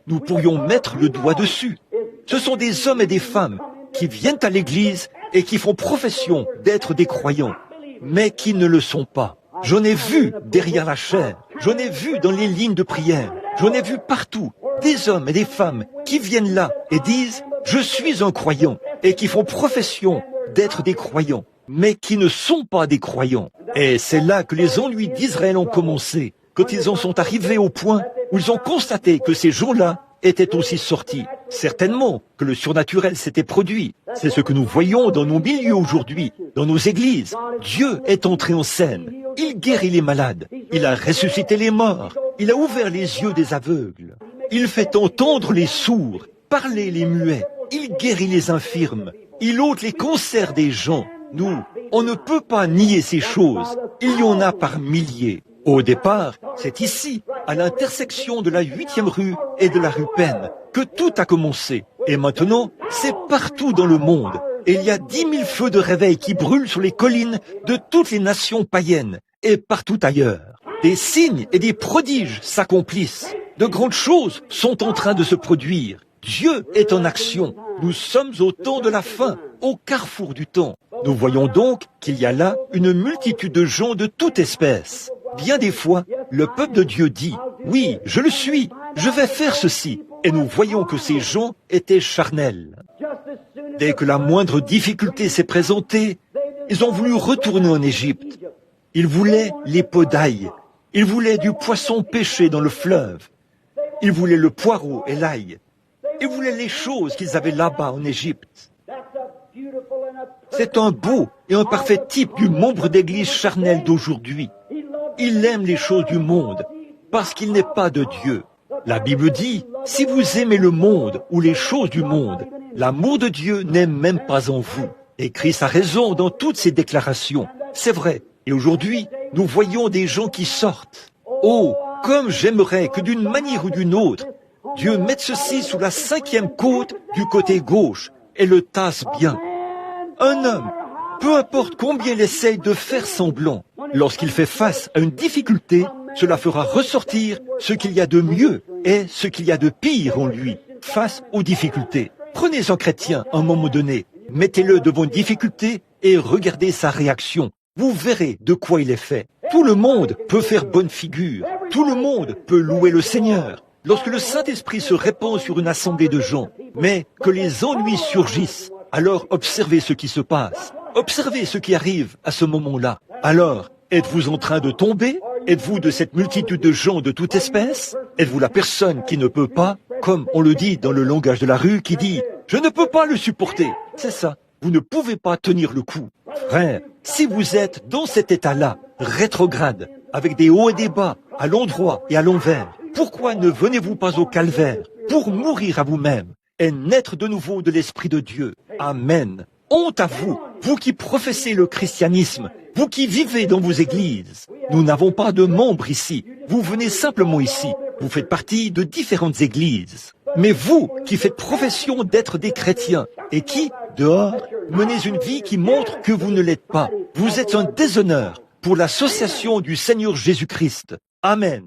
Nous pourrions mettre le doigt dessus. Ce sont des hommes et des femmes qui viennent à l'église et qui font profession d'être des croyants, mais qui ne le sont pas. J'en ai vu derrière la chair, j'en ai vu dans les lignes de prière, j'en ai vu partout des hommes et des femmes qui viennent là et disent « Je suis un croyant » et qui font profession d'être des croyants, mais qui ne sont pas des croyants. Et c'est là que les ennuis d'Israël ont commencé, quand ils en sont arrivés au point où ils ont constaté que ces gens-là étaient aussi sortis. Certainement que le surnaturel s'était produit. C'est ce que nous voyons dans nos milieux aujourd'hui, dans nos églises. Dieu est entré en scène. Il guérit les malades. Il a ressuscité les morts. Il a ouvert les yeux des aveugles. Il fait entendre les sourds, parler les muets. Il guérit les infirmes. Il ôte les cancers des gens. Nous, on ne peut pas nier ces choses. Il y en a par milliers. Au départ, c'est ici, à l'intersection de la 8e rue et de la rue Penn, que tout a commencé. Et maintenant, c'est partout dans le monde. Et il y a 10 000 feux de réveil qui brûlent sur les collines de toutes les nations païennes et partout ailleurs. Des signes et des prodiges s'accomplissent. De grandes choses sont en train de se produire. Dieu est en action. Nous sommes au temps de la fin, au carrefour du temps. Nous voyons donc qu'il y a là une multitude de gens de toute espèce. Bien des fois, le peuple de Dieu dit « Oui, je le suis, je vais faire ceci ». Et nous voyons que ces gens étaient charnels. Dès que la moindre difficulté s'est présentée, ils ont voulu retourner en Égypte. Ils voulaient les pots d'ail. Ils voulaient du poisson pêché dans le fleuve. Ils voulaient le poireau et l'ail. Ils voulaient les choses qu'ils avaient là-bas en Égypte. C'est un beau et un parfait type du membre d'église charnel d'aujourd'hui. Il aime les choses du monde parce qu'il n'est pas de Dieu. La Bible dit, si vous aimez le monde ou les choses du monde, l'amour de Dieu n'est même pas en vous. Et Christ a raison dans toutes ses déclarations. C'est vrai. Et aujourd'hui, nous voyons des gens qui sortent. Oh, comme j'aimerais que d'une manière ou d'une autre, Dieu mette ceci sous la 5e côte du côté gauche et le tasse bien. Un homme, peu importe combien il essaye de faire semblant, lorsqu'il fait face à une difficulté, cela fera ressortir ce qu'il y a de mieux et ce qu'il y a de pire en lui face aux difficultés. Prenez un chrétien à un moment donné, mettez-le devant une difficulté et regardez sa réaction. Vous verrez de quoi il est fait. Tout le monde peut faire bonne figure. Tout le monde peut louer le Seigneur. Lorsque le Saint-Esprit se répand sur une assemblée de gens, mais que les ennuis surgissent, alors observez ce qui se passe. Observez ce qui arrive à ce moment-là. Alors, êtes-vous en train de tomber? Êtes-vous de cette multitude de gens de toute espèce? Êtes-vous la personne qui ne peut pas, comme on le dit dans le langage de la rue, qui dit « Je ne peux pas le supporter ». C'est ça. Vous ne pouvez pas tenir le coup. Frère, si vous êtes dans cet état-là, rétrograde, avec des hauts et des bas, à l'endroit et à l'envers, pourquoi ne venez-vous pas au calvaire pour mourir à vous-même et naître de nouveau de l'Esprit de Dieu? Amen. Honte à vous, vous qui professez le christianisme, vous qui vivez dans vos églises. Nous n'avons pas de membres ici. Vous venez simplement ici. Vous faites partie de différentes églises. Mais vous qui faites profession d'être des chrétiens et qui, dehors, menez une vie qui montre que vous ne l'êtes pas, vous êtes un déshonneur pour l'association du Seigneur Jésus-Christ. Amen.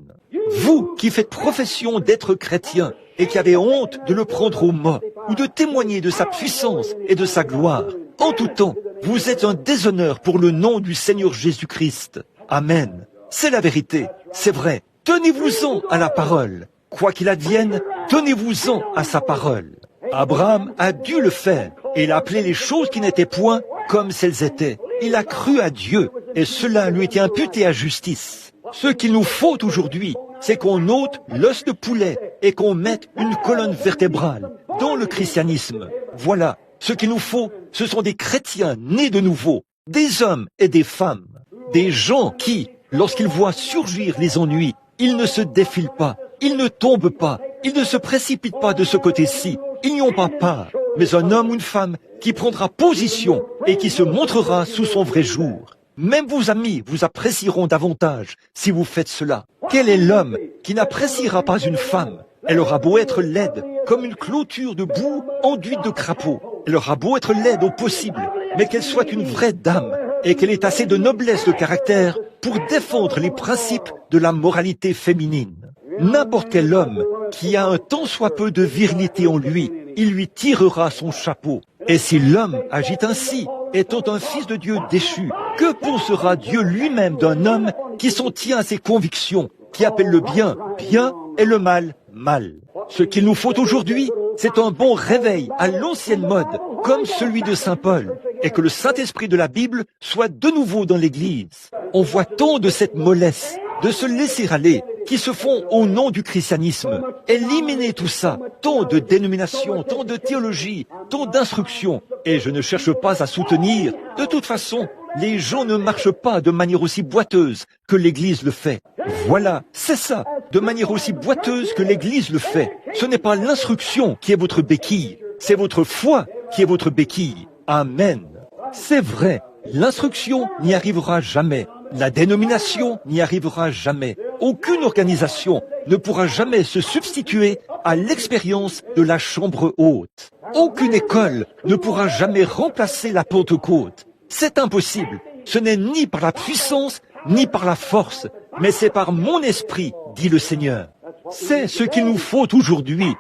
Vous qui faites profession d'être chrétien et qui avez honte de le prendre au mot ou de témoigner de sa puissance et de sa gloire, en tout temps, vous êtes un déshonneur pour le nom du Seigneur Jésus-Christ. Amen. C'est la vérité, c'est vrai. Tenez-vous-en à la parole. Quoi qu'il advienne, tenez-vous-en à sa parole. Abraham a dû le faire et il a appelé les choses qui n'étaient point comme elles étaient. Il a cru à Dieu et cela lui était imputé à justice. Ce qu'il nous faut aujourd'hui, c'est qu'on ôte l'os de poulet et qu'on mette une colonne vertébrale dans le christianisme. Voilà, ce qu'il nous faut, ce sont des chrétiens nés de nouveau, des hommes et des femmes, des gens qui, lorsqu'ils voient surgir les ennuis, ils ne se défilent pas, ils ne tombent pas, ils ne se précipitent pas de ce côté-ci, ils n'y ont pas part, mais un homme ou une femme qui prendra position et qui se montrera sous son vrai jour. Même vos amis vous apprécieront davantage si vous faites cela. Quel est l'homme qui n'appréciera pas une femme? Elle aura beau être laide, comme une clôture de boue enduite de crapauds. Elle aura beau être laide au possible, mais qu'elle soit une vraie dame et qu'elle ait assez de noblesse de caractère pour défendre les principes de la moralité féminine. N'importe quel homme qui a un tant soit peu de virilité en lui, il lui tirera son chapeau. Et si l'homme agit ainsi, étant un fils de Dieu déchu, que pensera Dieu lui-même d'un homme qui s'en tient à ses convictions, qui appelle le bien bien et le mal mal? Ce qu'il nous faut aujourd'hui, c'est un bon réveil à l'ancienne mode, comme celui de Saint Paul, et que le Saint-Esprit de la Bible soit de nouveau dans l'Église. On voit tant de cette mollesse, de se laisser aller, qui se font au nom du christianisme. Éliminez tout ça, tant de dénominations, tant de théologie, tant d'instructions. Et je ne cherche pas à soutenir. De toute façon, les gens ne marchent pas de manière aussi boiteuse que l'Église le fait. Voilà, c'est ça, de manière aussi boiteuse que l'Église le fait. Ce n'est pas l'instruction qui est votre béquille, c'est votre foi qui est votre béquille. Amen. C'est vrai, l'instruction n'y arrivera jamais. La dénomination n'y arrivera jamais. Aucune organisation ne pourra jamais se substituer à l'expérience de la chambre haute. Aucune école ne pourra jamais remplacer la Pentecôte. C'est impossible. Ce n'est ni par la puissance, ni par la force, mais c'est par mon esprit, dit le Seigneur. C'est ce qu'il nous faut aujourd'hui.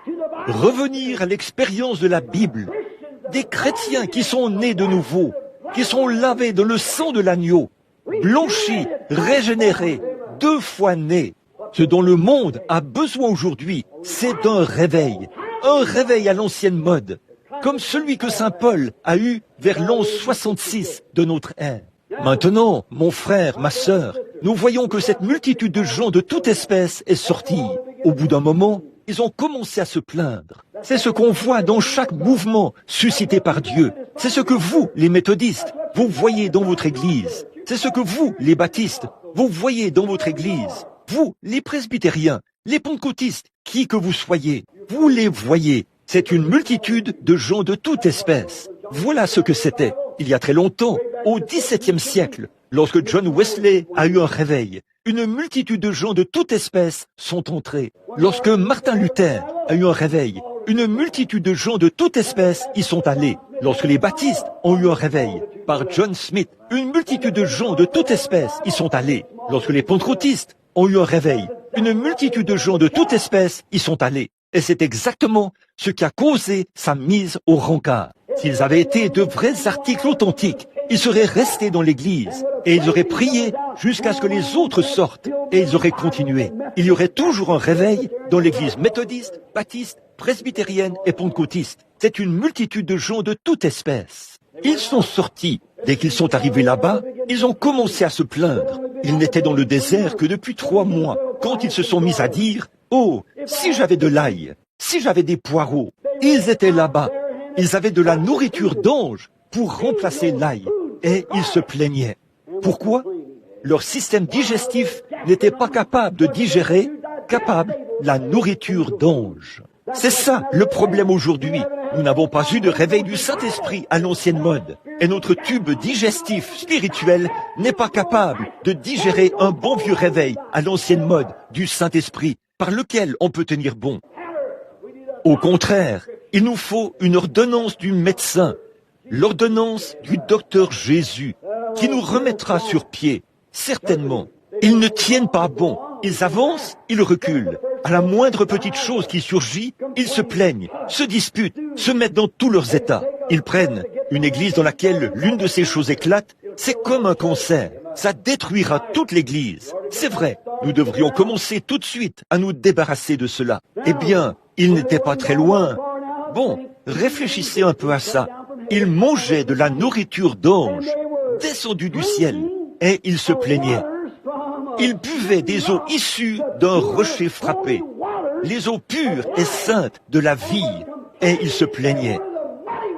Revenir à l'expérience de la Bible. Des chrétiens qui sont nés de nouveau, qui sont lavés dans le sang de l'agneau, blanchis, régénérés, 2 fois nés. Ce dont le monde a besoin aujourd'hui, c'est d'un réveil. Un réveil à l'ancienne mode. comme celui que saint Paul a eu vers l'an 66 de notre ère. Maintenant, mon frère, ma sœur, nous voyons que cette multitude de gens de toute espèce est sortie. Au bout d'un moment, ils ont commencé à se plaindre. C'est ce qu'on voit dans chaque mouvement suscité par Dieu. C'est ce que vous, les méthodistes, vous voyez dans votre église. C'est ce que vous, les baptistes, vous voyez dans votre église. Vous, les presbytériens, les pentecôtistes, qui que vous soyez, vous les voyez. C'est une multitude de gens de toute espèce. Voilà ce que c'était, il y a très longtemps, au XVIIe siècle, lorsque John Wesley a eu un réveil. Une multitude de gens de toute espèce sont entrés. Lorsque Martin Luther a eu un réveil, une multitude de gens de toute espèce y sont allés. Lorsque les baptistes ont eu un réveil, par John Smith, une multitude de gens de toute espèce y sont allés. Lorsque les pentecôtistes ont eu un réveil, une multitude de gens de toute espèce y sont allés. Et c'est exactement ce qui a causé sa mise au rencard. S'ils avaient été de vrais articles authentiques, ils seraient restés dans l'église et ils auraient prié jusqu'à ce que les autres sortent et ils auraient continué. Il y aurait toujours un réveil dans l'église méthodiste, baptiste, presbytérienne et pentecôtiste. C'est une multitude de gens de toute espèce. Ils sont sortis. Dès qu'ils sont arrivés là-bas, ils ont commencé à se plaindre. Ils n'étaient dans le désert que depuis 3 mois, quand ils se sont mis à dire « Oh, si j'avais de l'ail, si j'avais des poireaux !» Ils étaient là-bas. Ils avaient de la nourriture d'ange pour remplacer l'ail. Et ils se plaignaient. Pourquoi? Leur système digestif n'était pas capable de digérer, la nourriture d'ange. C'est ça le problème aujourd'hui. Nous n'avons pas eu de réveil du Saint-Esprit à l'ancienne mode. Et notre tube digestif spirituel n'est pas capable de digérer un bon vieux réveil à l'ancienne mode du Saint-Esprit par lequel on peut tenir bon. Au contraire, il nous faut une ordonnance du médecin, l'ordonnance du docteur Jésus, qui nous remettra sur pied, certainement. Ils ne tiennent pas bon, ils avancent, ils reculent. À la moindre petite chose qui surgit, ils se plaignent, se disputent, se mettent dans tous leurs états. Ils prennent une église dans laquelle l'une de ces choses éclate, c'est comme un cancer. Ça détruira toute l'église. C'est vrai, nous devrions commencer tout de suite à nous débarrasser de cela. Eh bien, ils n'étaient pas très loin. Bon, réfléchissez un peu à ça. Ils mangeaient de la nourriture d'ange, descendue du ciel, et ils se plaignaient. Ils buvaient des eaux issues d'un rocher frappé, les eaux pures et saintes de la vie, et ils se plaignaient.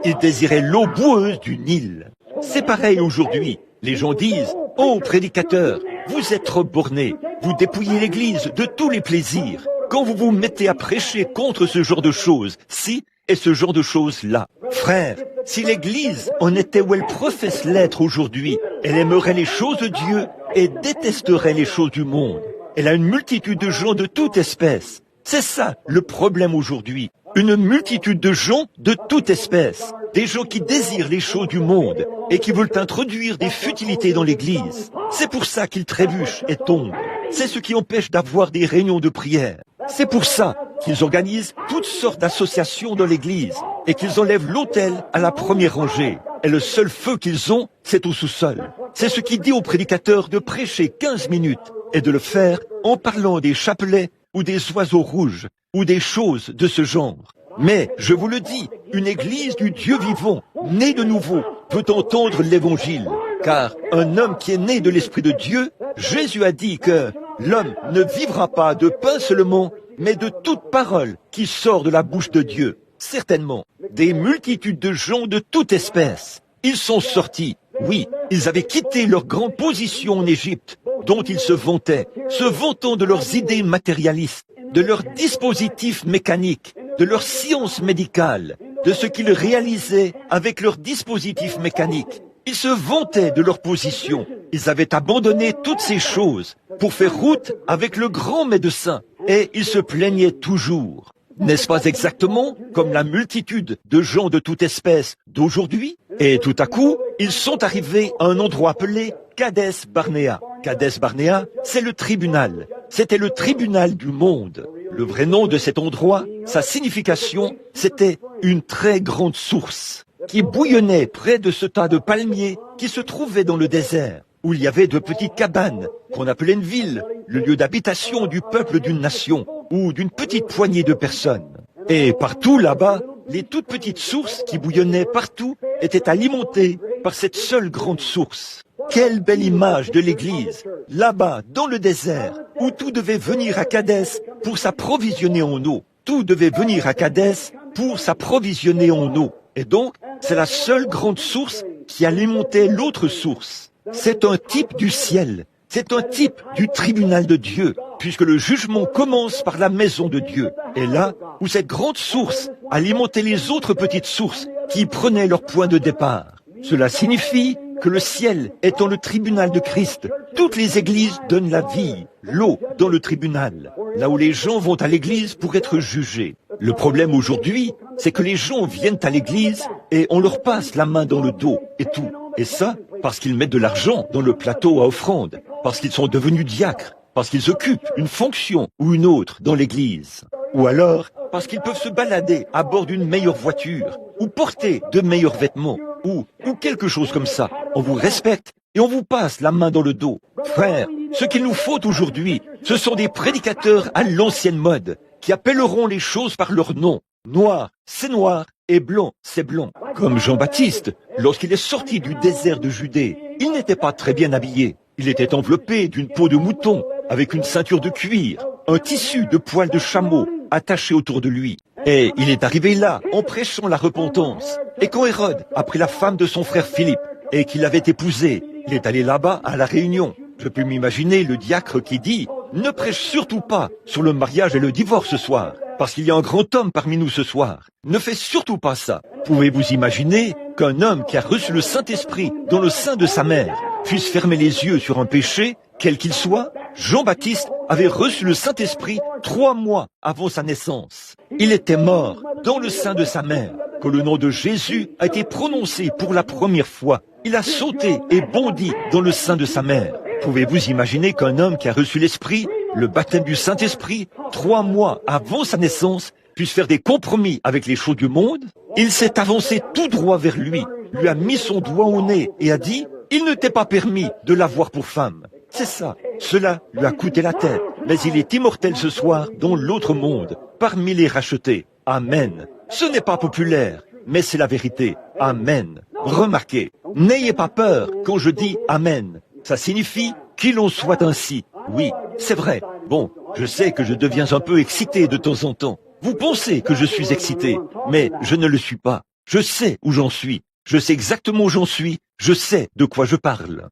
Ils désiraient l'eau boueuse du Nil. C'est pareil aujourd'hui. Les gens disent « Oh, prédicateur, vous êtes trop borné, vous dépouillez l'Église de tous les plaisirs. Quand vous vous mettez à prêcher contre ce genre de choses, si, et ce genre de choses-là. Frère, si l'Église en était où elle professe l'être aujourd'hui, elle aimerait les choses de Dieu et détesterait les choses du monde. Elle a une multitude de gens de toute espèce. C'est ça le problème aujourd'hui. Une multitude de gens de toute espèce. Des gens qui désirent les choses du monde et qui veulent introduire des futilités dans l'Église. C'est pour ça qu'ils trébuchent et tombent. C'est ce qui empêche d'avoir des réunions de prière. C'est pour ça qu'ils organisent toutes sortes d'associations dans l'Église et qu'ils enlèvent l'autel à la première rangée. Et le seul feu qu'ils ont, c'est au sous-sol. C'est ce qui dit aux prédicateurs de prêcher 15 minutes et de le faire en parlant des chapelets ou des oiseaux rouges ou des choses de ce genre. Mais, je vous le dis, une église du Dieu vivant, née de nouveau, peut entendre l'évangile. Car un homme qui est né de l'Esprit de Dieu, Jésus a dit que l'homme ne vivra pas de pain seulement, mais de toute parole qui sort de la bouche de Dieu. Certainement, des multitudes de gens de toute espèce. Ils sont sortis. Oui, ils avaient quitté leur grande position en Égypte, dont ils se vantaient, se vantant de leurs idées matérialistes, de leurs dispositifs mécaniques, de leur science médicale, de ce qu'ils réalisaient avec leurs dispositifs mécaniques. Ils se vantaient de leur position. Ils avaient abandonné toutes ces choses pour faire route avec le grand médecin. Et ils se plaignaient toujours. N'est-ce pas exactement comme la multitude de gens de toute espèce d'aujourd'hui? Et tout à coup, ils sont arrivés à un endroit appelé Kadès Barnéa. Kadès Barnéa, c'est le tribunal. C'était le tribunal du monde. Le vrai nom de cet endroit, sa signification, c'était une très grande source qui bouillonnait près de ce tas de palmiers qui se trouvait dans le désert, où il y avait de petites cabanes qu'on appelait une ville, le lieu d'habitation du peuple d'une nation ou d'une petite poignée de personnes. Et partout là-bas, les toutes petites sources qui bouillonnaient partout étaient alimentées par cette seule grande source. Quelle belle image de l'Église, là-bas, dans le désert, où tout devait venir à Kadès pour s'approvisionner en eau. Tout devait venir à Kadès pour s'approvisionner en eau. Et donc, c'est la seule grande source qui alimentait l'autre source. C'est un type du ciel. C'est un type du tribunal de Dieu, puisque le jugement commence par la maison de Dieu. Et là où cette grande source alimentait les autres petites sources qui prenaient leur point de départ. Cela signifie que le ciel étant le tribunal de Christ, toutes les églises donnent la vie, l'eau dans le tribunal, là où les gens vont à l'église pour être jugés. Le problème aujourd'hui, c'est que les gens viennent à l'église et on leur passe la main dans le dos et tout. Et ça, parce qu'ils mettent de l'argent dans le plateau à offrande, parce qu'ils sont devenus diacres, parce qu'ils occupent une fonction ou une autre dans l'église. Ou alors, parce qu'ils peuvent se balader à bord d'une meilleure voiture, ou porter de meilleurs vêtements, ou quelque chose comme ça. On vous respecte et on vous passe la main dans le dos. Frères, ce qu'il nous faut aujourd'hui, ce sont des prédicateurs à l'ancienne mode, qui appelleront les choses par leur nom. Noir, c'est noir, et blanc, c'est blanc. Comme Jean-Baptiste, lorsqu'il est sorti du désert de Judée, il n'était pas très bien habillé. Il était enveloppé d'une peau de mouton, avec une ceinture de cuir, un tissu de poils de chameau attaché autour de lui. Et il est arrivé là, en prêchant la repentance. Et quand Hérode a pris la femme de son frère Philippe, et qu'il avait épousée, il est allé là-bas à la réunion. Je peux m'imaginer le diacre qui dit « Ne prêche surtout pas sur le mariage et le divorce ce soir, parce qu'il y a un grand homme parmi nous ce soir. Ne fais surtout pas ça. » Pouvez-vous imaginer qu'un homme qui a reçu le Saint-Esprit dans le sein de sa mère puisse fermer les yeux sur un péché, quel qu'il soit? Jean-Baptiste avait reçu le Saint-Esprit 3 mois avant sa naissance. Il était mort dans le sein de sa mère. Quand le nom de Jésus a été prononcé pour la première fois, il a sauté et bondi dans le sein de sa mère. Pouvez-vous imaginer qu'un homme qui a reçu l'Esprit, le baptême du Saint-Esprit, 3 mois avant sa naissance, puisse faire des compromis avec les choses du monde? Il s'est avancé tout droit vers lui a mis son doigt au nez et a dit « Il ne t'est pas permis de l'avoir pour femme ». C'est ça. Cela lui a coûté la tête. Mais il est immortel ce soir dans l'autre monde, parmi les rachetés. Amen. Ce n'est pas populaire, mais c'est la vérité. Amen. Remarquez, n'ayez pas peur quand je dis Amen. Ça signifie qu'il en soit ainsi. Oui, c'est vrai. Bon, je sais que je deviens un peu excité de temps en temps. Vous pensez que je suis excité, mais je ne le suis pas. Je sais où j'en suis. Je sais exactement où j'en suis. Je sais de quoi je parle.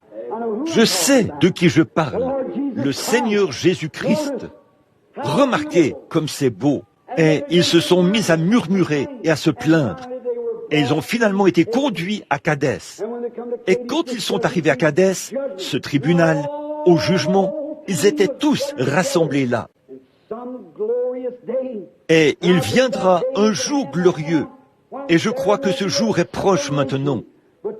Je sais de qui je parle. Le Seigneur Jésus-Christ. Remarquez comme c'est beau. Et ils se sont mis à murmurer et à se plaindre. Et ils ont finalement été conduits à Kadès. Et quand ils sont arrivés à Kadès, ce tribunal, au jugement, ils étaient tous rassemblés là. Et il viendra un jour glorieux. Et je crois que ce jour est proche maintenant,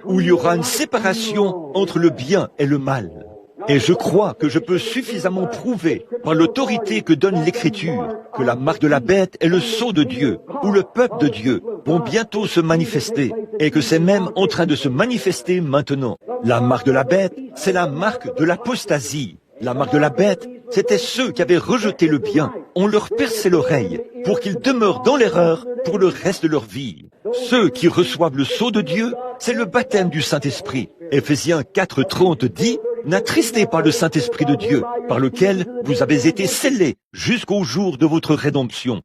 où il y aura une séparation entre le bien et le mal. Et je crois que je peux suffisamment prouver, par l'autorité que donne l'Écriture, que la marque de la bête est le sceau de Dieu, ou le peuple de Dieu, vont bientôt se manifester, et que c'est même en train de se manifester maintenant. La marque de la bête, c'est la marque de l'apostasie. La marque de la bête, c'était ceux qui avaient rejeté le bien. On leur perçait l'oreille pour qu'ils demeurent dans l'erreur pour le reste de leur vie. Ceux qui reçoivent le sceau de Dieu, c'est le baptême du Saint-Esprit. Éphésiens 4:30 dit « N'attristez pas le Saint-Esprit de Dieu, par lequel vous avez été scellés jusqu'au jour de votre rédemption. »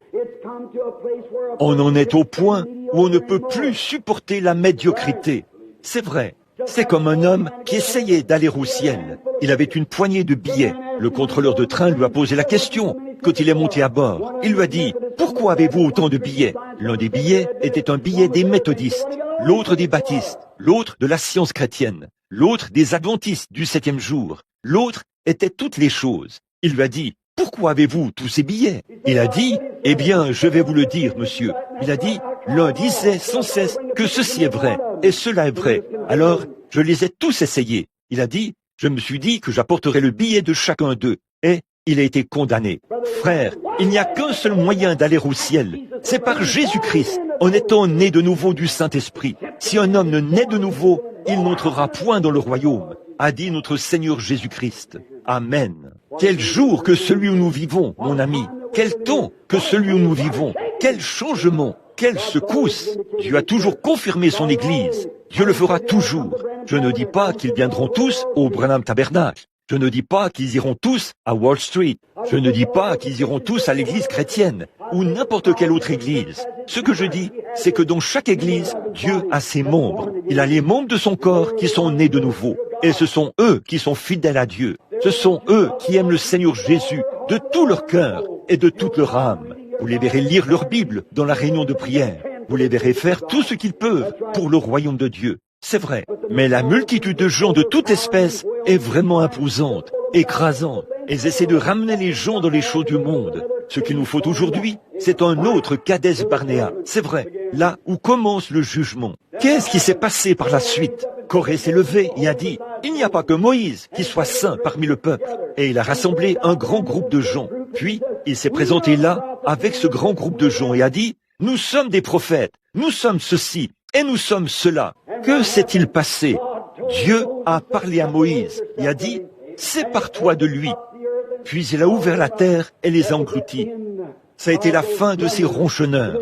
On en est au point où on ne peut plus supporter la médiocrité. C'est vrai. C'est comme un homme qui essayait d'aller au ciel. Il avait une poignée de billets. Le contrôleur de train lui a posé la question quand il est monté à bord. Il lui a dit « Pourquoi avez-vous autant de billets ?» L'un des billets était un billet des méthodistes, l'autre des baptistes, l'autre de la science chrétienne, l'autre des adventistes du 7e jour, l'autre était toutes les choses. Il lui a dit « Pourquoi avez-vous tous ces billets ?» Il a dit « Eh bien, je vais vous le dire, monsieur. » Il a dit « L'un disait sans cesse que ceci est vrai, et cela est vrai. Alors, je les ai tous essayés. » Il a dit « Je me suis dit que j'apporterais le billet de chacun d'eux. » Et il a été condamné. Frère, il n'y a qu'un seul moyen d'aller au ciel. C'est par Jésus-Christ, en étant né de nouveau du Saint-Esprit. Si un homme ne naît de nouveau, il n'entrera point dans le royaume, a dit notre Seigneur Jésus-Christ. Amen. Quel jour que celui où nous vivons, mon ami. Quel temps que celui où nous vivons. Quel changement. quelle secousse! Dieu a toujours confirmé son Église. Dieu le fera toujours. Je ne dis pas qu'ils viendront tous au Branham Tabernacle. Je ne dis pas qu'ils iront tous à Wall Street. Je ne dis pas qu'ils iront tous à l'église chrétienne ou n'importe quelle autre église. Ce que je dis, c'est que dans chaque église, Dieu a ses membres. Il a les membres de son corps qui sont nés de nouveau. Et ce sont eux qui sont fidèles à Dieu. Ce sont eux qui aiment le Seigneur Jésus de tout leur cœur et de toute leur âme. Vous les verrez lire leur Bible dans la réunion de prière. Vous les verrez faire tout ce qu'ils peuvent pour le royaume de Dieu. C'est vrai, mais la multitude de gens de toute espèce est vraiment imposante, écrasante. Elles essaient de ramener les gens dans les choses du monde. Ce qu'il nous faut aujourd'hui, c'est un autre Kadès Barnéa. C'est vrai, là où commence le jugement. Qu'est-ce qui s'est passé par la suite? Corée s'est levé et a dit, il n'y a pas que Moïse qui soit saint parmi le peuple. Et il a rassemblé un grand groupe de gens. Puis, il s'est présenté là, avec ce grand groupe de gens, et a dit, nous sommes des prophètes, nous sommes ceci, et nous sommes cela. Que s'est-il passé? Dieu a parlé à Moïse et a dit, sépare-toi de lui. Puis il a ouvert la terre et les a engloutis. Ça a été la fin de ces ronchonneurs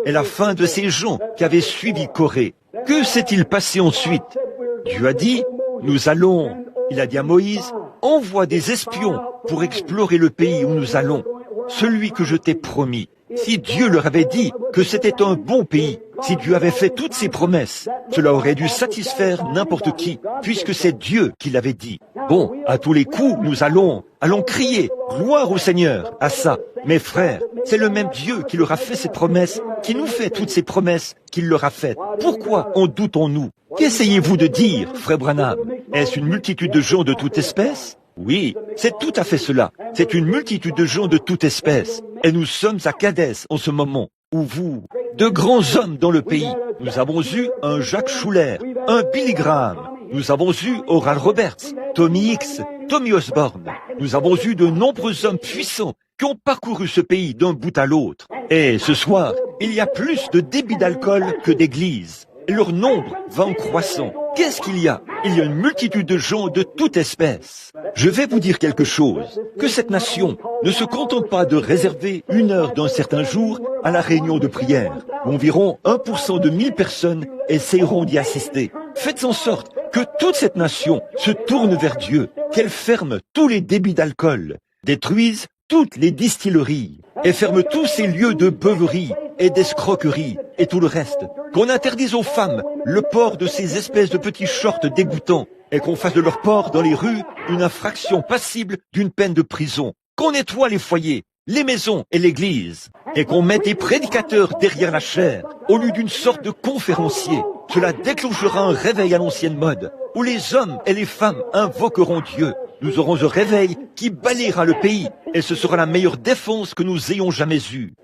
et la fin de ces gens qui avaient suivi Corée. Que s'est-il passé ensuite? Dieu a dit, nous allons, il a dit à Moïse, envoie des espions pour explorer le pays où nous allons, celui que je t'ai promis. Si Dieu leur avait dit que c'était un bon pays, si Dieu avait fait toutes ses promesses, cela aurait dû satisfaire n'importe qui, puisque c'est Dieu qui l'avait dit. Bon, à tous les coups, nous allons crier, gloire au Seigneur, à ça. Mes frères, c'est le même Dieu qui leur a fait ces promesses, qui nous fait toutes ces promesses qu'il leur a faites. Pourquoi en doutons-nous? Qu'essayez-vous de dire, frère Branham? Est-ce une multitude de gens de toute espèce? Oui, c'est tout à fait cela. C'est une multitude de gens de toute espèce. Et nous sommes à Kadès en ce moment, où vous, de grands hommes dans le pays, nous avons eu un Jacques Schuller, un Billy Graham, nous avons eu Oral Roberts, Tommy Hicks, Tommy Osborne. Nous avons eu de nombreux hommes puissants qui ont parcouru ce pays d'un bout à l'autre. Et ce soir, il y a plus de débits d'alcool que d'églises. Leur nombre va en croissant. Qu'est-ce qu'il y a? Il y a une multitude de gens de toute espèce. Je vais vous dire quelque chose, que cette nation ne se contente pas de réserver 1 heure d'un certain jour à la réunion de prière. Environ 1% de 1000 personnes essaieront d'y assister. Faites en sorte que toute cette nation se tourne vers Dieu, qu'elle ferme tous les débits d'alcool, détruise toutes les distilleries et ferme tous ces lieux de beuverie et d'escroquerie et tout le reste. Qu'on interdise aux femmes le port de ces espèces de petits shorts dégoûtants et qu'on fasse de leur port dans les rues une infraction passible d'une peine de prison. Qu'on nettoie les foyers, les maisons et l'église et qu'on mette des prédicateurs derrière la chaire au lieu d'une sorte de conférencier. Cela déclenchera un réveil à l'ancienne mode où les hommes et les femmes invoqueront Dieu. Nous aurons un réveil qui balayera le pays et ce sera la meilleure défense que nous ayons jamais eue.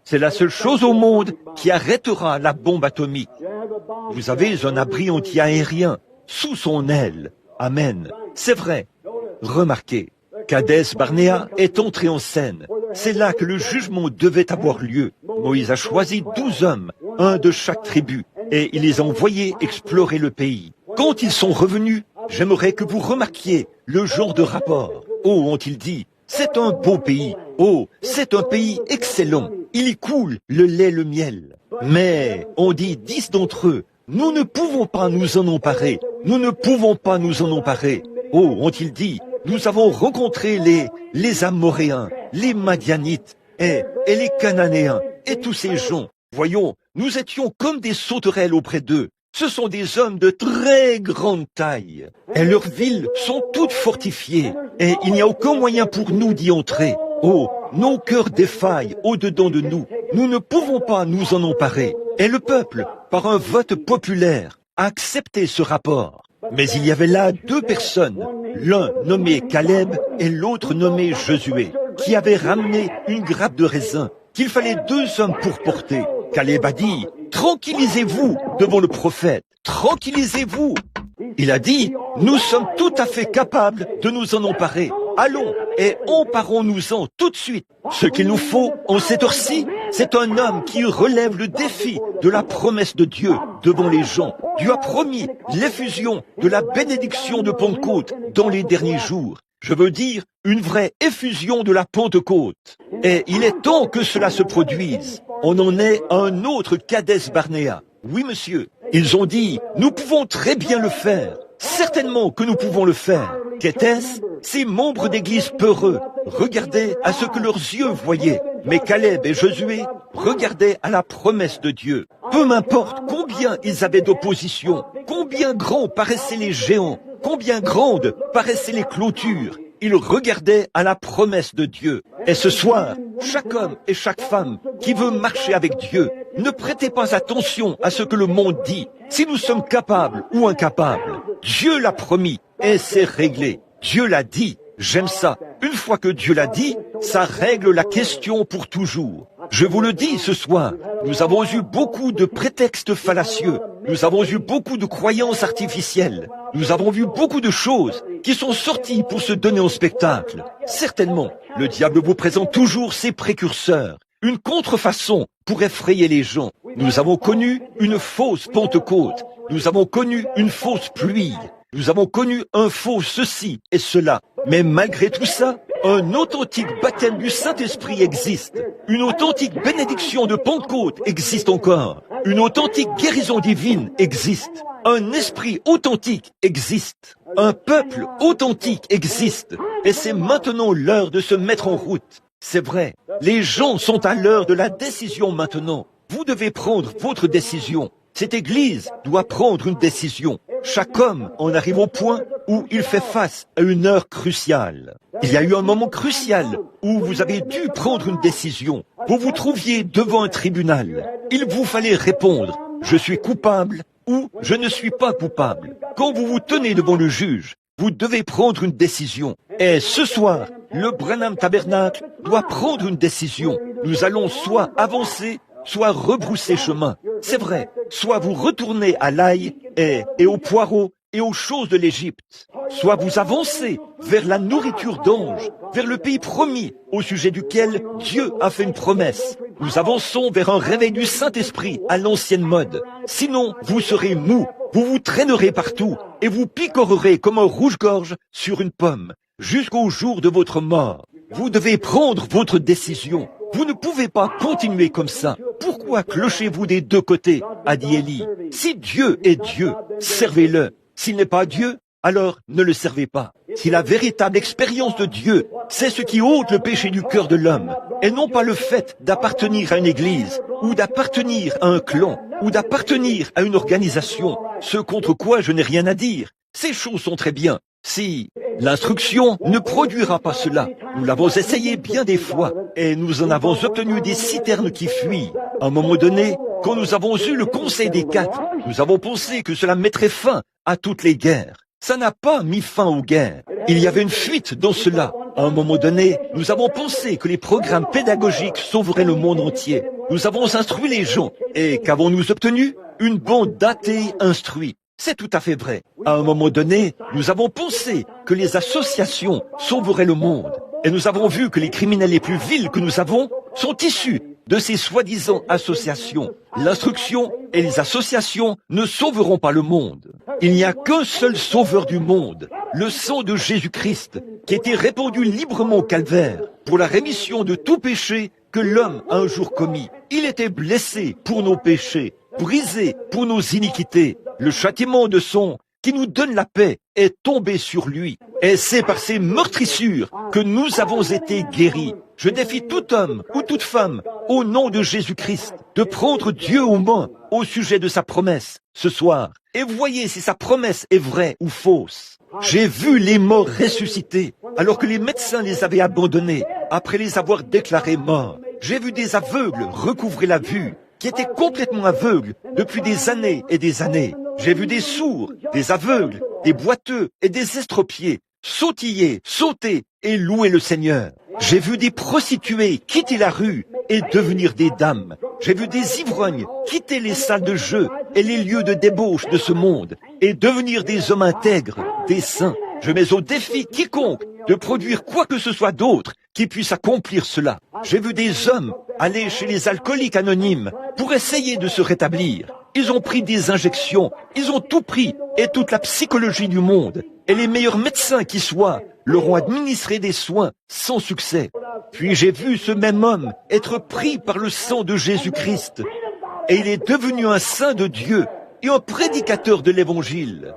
C'est la seule chose au monde qui arrêtera la bombe atomique. Vous avez un abri anti-aérien sous son aile. Amen. C'est vrai. Remarquez, Kadès Barnéa est entré en scène. C'est là que le jugement devait avoir lieu. Moïse a choisi 12 hommes, un de chaque tribu, et il les a envoyés explorer le pays. Quand ils sont revenus, j'aimerais que vous remarquiez le genre de rapport. Oh, ont-ils dit, c'est un beau pays. Oh, c'est un pays excellent. Il y coule le lait, le miel. Mais, on dit 10 d'entre eux, nous ne pouvons pas nous en emparer. Nous ne pouvons pas nous en emparer. Oh, ont-ils dit, nous avons rencontré les Amoréens, les Madianites et les Cananéens et tous ces gens. Voyons, nous étions comme des sauterelles auprès d'eux. Ce sont des hommes de très grande taille. Et leurs villes sont toutes fortifiées. Et il n'y a aucun moyen pour nous d'y entrer. Oh, nos cœurs défaillent au-dedans de nous. Nous ne pouvons pas nous en emparer. Et le peuple, par un vote populaire, a accepté ce rapport. Mais il y avait là 2 personnes, l'un nommé Caleb et l'autre nommé Josué, qui avaient ramené une grappe de raisin qu'il fallait 2 hommes pour porter. Caleb a dit, tranquillisez-vous devant le prophète, tranquillisez-vous. Il a dit, nous sommes tout à fait capables de nous en emparer. Allons et emparons-nous-en tout de suite. Ce qu'il nous faut en cette heure-ci, c'est un homme qui relève le défi de la promesse de Dieu devant les gens. Dieu a promis l'effusion de la bénédiction de Pentecôte dans les derniers jours. Je veux dire, une vraie effusion de la Pentecôte. Et il est temps que cela se produise. On en est à un autre Kadès Barnéa. Oui, monsieur. Ils ont dit, nous pouvons très bien le faire. Certainement que nous pouvons le faire. Qu'était-ce? Ces membres d'église peureux regardaient à ce que leurs yeux voyaient. Mais Caleb et Josué regardaient à la promesse de Dieu. Peu m'importe combien ils avaient d'opposition, combien grands paraissaient les géants, combien grandes paraissaient les clôtures, ils regardaient à la promesse de Dieu. Et ce soir, chaque homme et chaque femme qui veut marcher avec Dieu, ne prêtez pas attention à ce que le monde dit. Si nous sommes capables ou incapables, Dieu l'a promis et c'est réglé. Dieu l'a dit. J'aime ça. Une fois que Dieu l'a dit, ça règle la question pour toujours. Je vous le dis ce soir, nous avons eu beaucoup de prétextes fallacieux. Nous avons eu beaucoup de croyances artificielles. Nous avons vu beaucoup de choses qui sont sorties pour se donner en spectacle. Certainement, le diable vous présente toujours ses précurseurs. Une contrefaçon pour effrayer les gens. Nous avons connu une fausse Pentecôte. Nous avons connu une fausse pluie. Nous avons connu un faux ceci et cela. Mais malgré tout ça, un authentique baptême du Saint-Esprit existe. Une authentique bénédiction de Pentecôte existe encore. Une authentique guérison divine existe. Un esprit authentique existe. Un peuple authentique existe. Et c'est maintenant l'heure de se mettre en route. C'est vrai, les gens sont à l'heure de la décision maintenant. Vous devez prendre votre décision. Cette Église doit prendre une décision. Chaque homme en arrive au point où il fait face à une heure cruciale. Il y a eu un moment crucial où vous avez dû prendre une décision. Vous vous trouviez devant un tribunal. Il vous fallait répondre « Je suis coupable » ou « Je ne suis pas coupable ». Quand vous vous tenez devant le juge, vous devez prendre une décision. Et ce soir, le Branham Tabernacle doit prendre une décision. Nous allons soit avancer, soit rebrousser chemin. C'est vrai, soit vous retournez à l'ail et aux poireaux et aux choses de l'Égypte, soit vous avancez vers la nourriture d'anges, vers le pays promis au sujet duquel Dieu a fait une promesse. Nous avançons vers un réveil du Saint-Esprit à l'ancienne mode. Sinon, vous serez mou, vous vous traînerez partout et vous picorerez comme un rouge-gorge sur une pomme jusqu'au jour de votre mort. Vous devez prendre votre décision. Vous ne pouvez pas continuer comme ça. Pourquoi clochez-vous des deux côtés, a dit Élie. Si Dieu est Dieu, servez-le. S'il n'est pas Dieu, alors ne le servez pas. Si la véritable expérience de Dieu, c'est ce qui ôte le péché du cœur de l'homme, et non pas le fait d'appartenir à une église, ou d'appartenir à un clan, ou d'appartenir à une organisation, ce contre quoi je n'ai rien à dire. Ces choses sont très bien. Si l'instruction ne produira pas cela, nous l'avons essayé bien des fois, et nous en avons obtenu des citernes qui fuient. À un moment donné, quand nous avons eu le conseil des quatre, nous avons pensé que cela mettrait fin à toutes les guerres. Ça n'a pas mis fin aux guerres. Il y avait une fuite dans cela. À un moment donné, nous avons pensé que les programmes pédagogiques sauveraient le monde entier. Nous avons instruit les gens. Et qu'avons-nous obtenu? Une bande d'athées instruits. C'est tout à fait vrai. À un moment donné, nous avons pensé que les associations sauveraient le monde. Et nous avons vu que les criminels les plus vils que nous avons sont issus de ces soi-disant associations. L'instruction et les associations ne sauveront pas le monde. Il n'y a qu'un seul sauveur du monde, le sang de Jésus-Christ, qui a été répandu librement au calvaire pour la rémission de tout péché que l'homme a un jour commis. Il était blessé pour nos péchés, brisé pour nos iniquités. Le châtiment de son qui nous donne la paix est tombé sur lui. Et c'est par ses meurtrissures que nous avons été guéris. Je défie tout homme ou toute femme, au nom de Jésus-Christ, de prendre Dieu aux mains au sujet de sa promesse ce soir. Et voyez si sa promesse est vraie ou fausse. J'ai vu les morts ressusciter, alors que les médecins les avaient abandonnés, après les avoir déclarés morts. J'ai vu des aveugles recouvrer la vue, qui étaient complètement aveugles depuis des années et des années. J'ai vu des sourds, des aveugles, des boiteux et des estropiés sautiller, sauter et louer le Seigneur. J'ai vu des prostituées quitter la rue et devenir des dames. J'ai vu des ivrognes quitter les salles de jeu et les lieux de débauche de ce monde et devenir des hommes intègres, des saints. Je mets au défi quiconque de produire quoi que ce soit d'autre qui puisse accomplir cela. J'ai vu des hommes aller chez les alcooliques anonymes pour essayer de se rétablir. Ils ont pris des injections, ils ont tout pris et toute la psychologie du monde. et les meilleurs médecins qui soient leur ont administré des soins sans succès. Puis j'ai vu ce même homme être pris par le sang de Jésus-Christ, et il est devenu un saint de Dieu et un prédicateur de l'Évangile.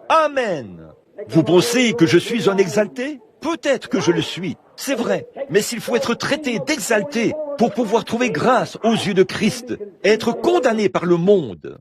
Amen. Vous pensez que je suis un exalté? Peut-être que je le suis, c'est vrai, mais s'il faut être traité d'exalté pour pouvoir trouver grâce aux yeux de Christ et être condamné par le monde,